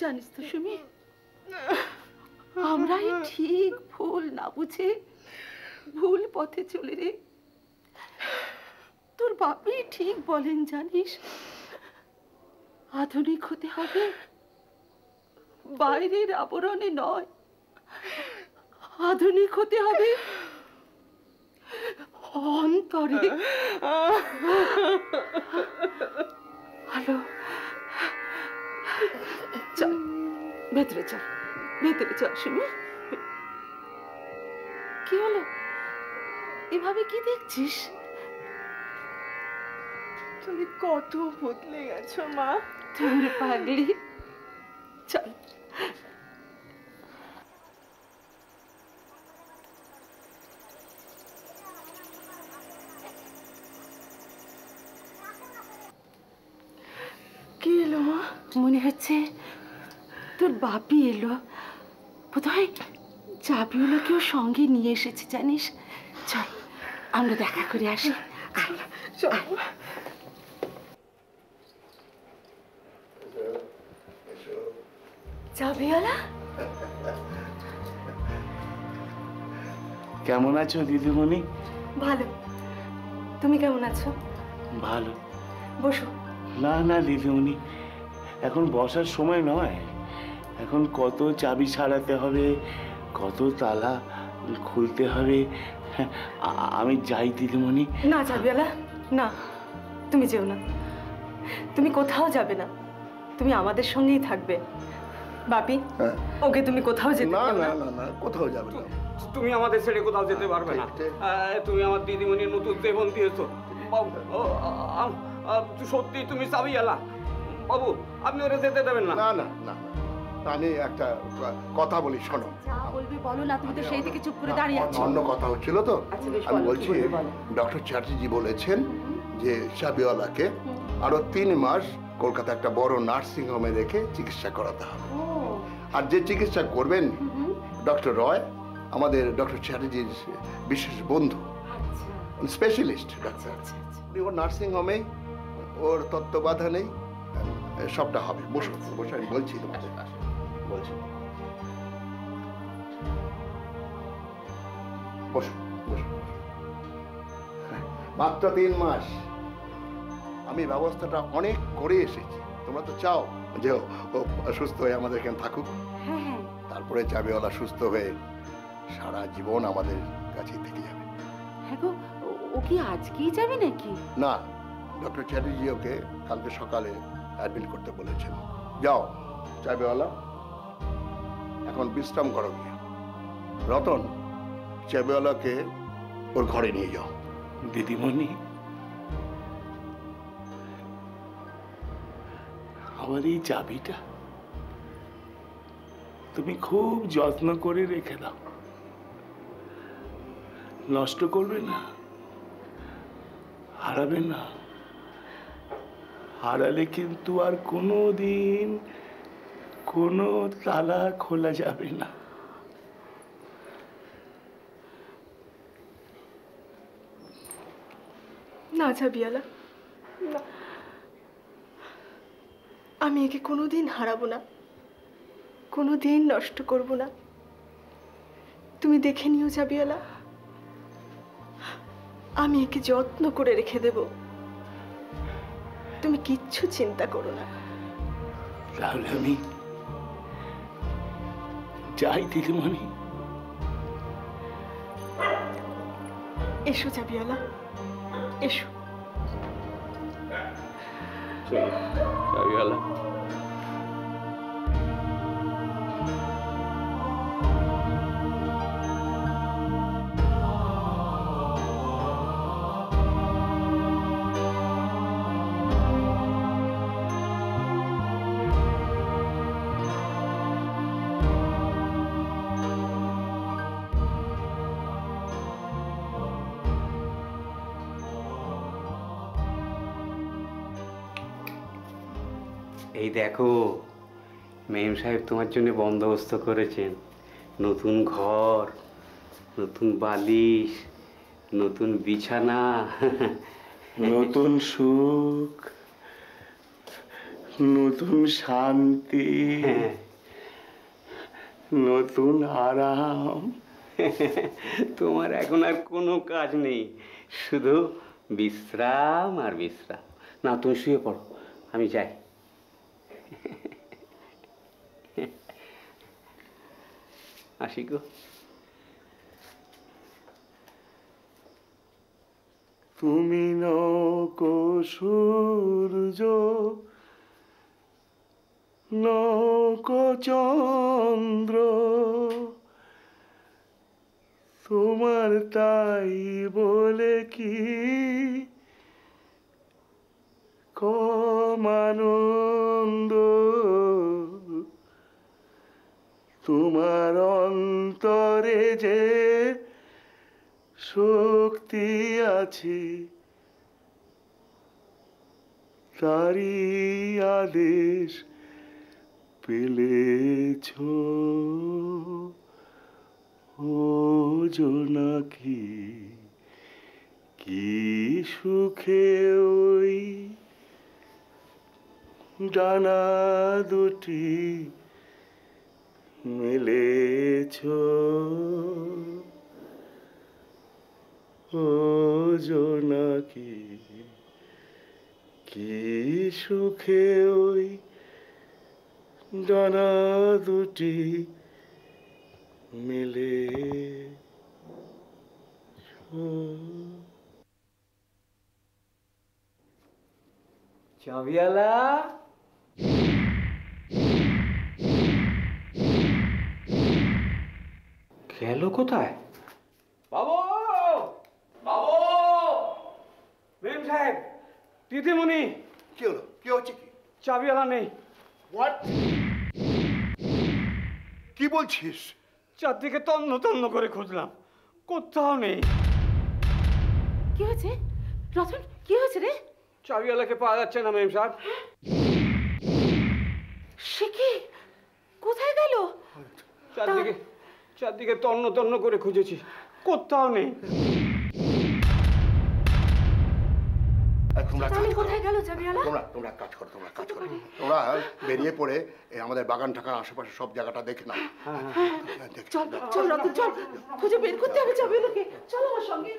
জানিস তো সুমি, আমরাই ঠিক ভুল না বুঝে ভুল পথে চলে রে। তোর বাপি ঠিক বলেন জানিস, আধুনিক হতে হবে বাইরের আবরণে নয়, আধুনিক হতে হবে অন্তরে। হ্যালো, চল ভেতরে চল, ভেতরে চল সুমি। কি হলো, এভাবে কি দেখছিস? তুমি কত বদলে গেছো মা। তোর পাগলি, চল। কি এলো মা? মনে হচ্ছে তোর বাপি এলো, বোধহয় চাবিওয়ালাকেও সঙ্গে নিয়ে এসেছে জানিস। চল আমরা দেখা করে আসি। চাবিওয়ালা, কেমন আছো দিদিমণি? ভালো। তুমি কেমন আছো? ভালো। বসো। না না দিদিমণি, এখন বসার সময় নয়। এখন কত চাবি ছাড়াতে হবে, কত তালা খুলতে হবে। আমি যাই দিদিমণি। না চাবিওয়ালা, না, তুমি যেও না। তুমি কোথাও যাবে না, তুমি আমাদের সঙ্গেই থাকবে। বাপি, ওকে তুমি কোথাও যেতে না দিও না না না, কোথাও যাবে না। তুমি আমাদের ছেড়ে কোথাও যেতে পারবে না। তুমি আমার দিদিমণির নতুন জীবন দিয়েছো বাবু। সত্যি তুমি চাবিওয়ালা বাবু, আপনি ওরা যেতে দেবেন না। না না না, আমি একটা কথা বলি, শোনো। যা বলবি বলো না, তুমি তো সেই থেকে চুপ করে দাঁড়িয়ে আছো। অন্য কথা হচ্ছিল তো, আচ্ছা, বেশ, আমি বলো, বলছি কি বলবে বলো। ডক্টর চ্যাটার্জি বলেছেন যে চাবিওয়ালাকে আরো 3 মাস কলকাতা একটা বড় নার্সিং হোমে রেখে চিকিৎসা করাতে হবে। আর যে চিকিৎসা করবেন ডক্টর রয়, আমাদের ডক্টর চ্যাটার্জির বিশেষ বন্ধু, স্পেশালিস্ট ডাক্তার। ওর নার্সিং হোমে ওর তত্ত্বাবধানেই সবটা হবে। বসে বসে আমি বলছি তোমাদের, বলছি। বসো বসো। মাত্র 3 মাস। আমি ব্যবস্থাটা অনেক করে এসেছি। তোমরা তো চাও যে ও সুস্থ হয়ে আমাদের এখানে থাকুক। তারপরে চাবিওয়ালা সুস্থ হয়ে সারা জীবন আমাদের কাছেই থেকে যাবে। হ্যাঁ গো, ও কি আজকেই যাবে নাকি? না, ডক্টর চ্যাটার্জি ওকে কালকে সকালে অ্যাডমিট করতে বলেছেন। যাও চাবিওয়ালা, এখন বিশ্রাম করো গিয়ে। রতন, চাবিওয়ালাকে ওর ঘরে নিয়ে যাও। দিদিমণি, আমার এই চাবিটা তুমি খুব যত্ন করে রেখে দাও, নষ্ট করবে না, হারাবে না। হারালে কিন্তু আর কোনোদিন কোনো তালা খোলা যাবে না। না চাবিওয়ালা, না, আমি একে কোনোদিন হারাবো না, কোনোদিন নষ্ট করব না। তুমি দেখে নিও চাবিওয়ালা, আমি একে যত্ন করে রেখে দেব। তুমি কিচ্ছু চিন্তা করো না। তাহলে আমি যাই দিদিমণি। এসো চাবিওয়ালা, এসো। চাবিওয়ালা, এই দেখো মেম সাহেব তোমার জন্য বন্দোবস্ত করেছেন। নতুন ঘর, নতুন বালিশ, নতুন বিছানা, নতুন সুখ, নতুন শান্তি, নতুন আরাম। তোমার এখন আর কোনো কাজ নেই, শুধু বিশ্রাম আর বিশ্রাম। না, তুমি শুয়ে পড়ো, আমি যাই। আসি গো। তুমি নৌকো সূর্য, নৌকো চন্দ্র, তোমার তাই বলে কি কম আনন্দ, তোমার অন্তরে যে শক্তি আছে, তারি আদেশ পেলেছ ও জোনাকি, কি সুখে ওই ডানা দুটি মেলেছ। ও জোনাকি কি সুখে ওই ডানা দুটি মিলে চাবিয়ালা গেল কোথায়? বাবু, বাবু, মেম সাহেব, দিদিমণি। কি হলো? কি হচ্ছে? কি চাবিওয়ালা নেই। হোয়াট? কি বলছিস? চারদিকে তন্ন তন্ন করে খুঁজলাম, কোথাও নেই। কি হয়েছে রতন? কি হয়েছে রে? চাবিওয়ালাকে পাওয়া যাচ্ছে না মেম সাহেব। সে কি? কোথায় গেল? চারদিকে চারদিকে তন্ন তন্ন করে খুঁজেছি, কোথাও নেই। তাহলে কোথায় গেল চাবিওয়ালা? তোমরা কাজ করো, তোমরা বেরিয়ে পড়ে আমাদের বাগান টাকার আশেপাশে সব জায়গাটা দেখে নাও। চল চল রতন চল, খুঁজে বের করতে হবে চাবিওয়ালাকে। চল আমার সঙ্গে।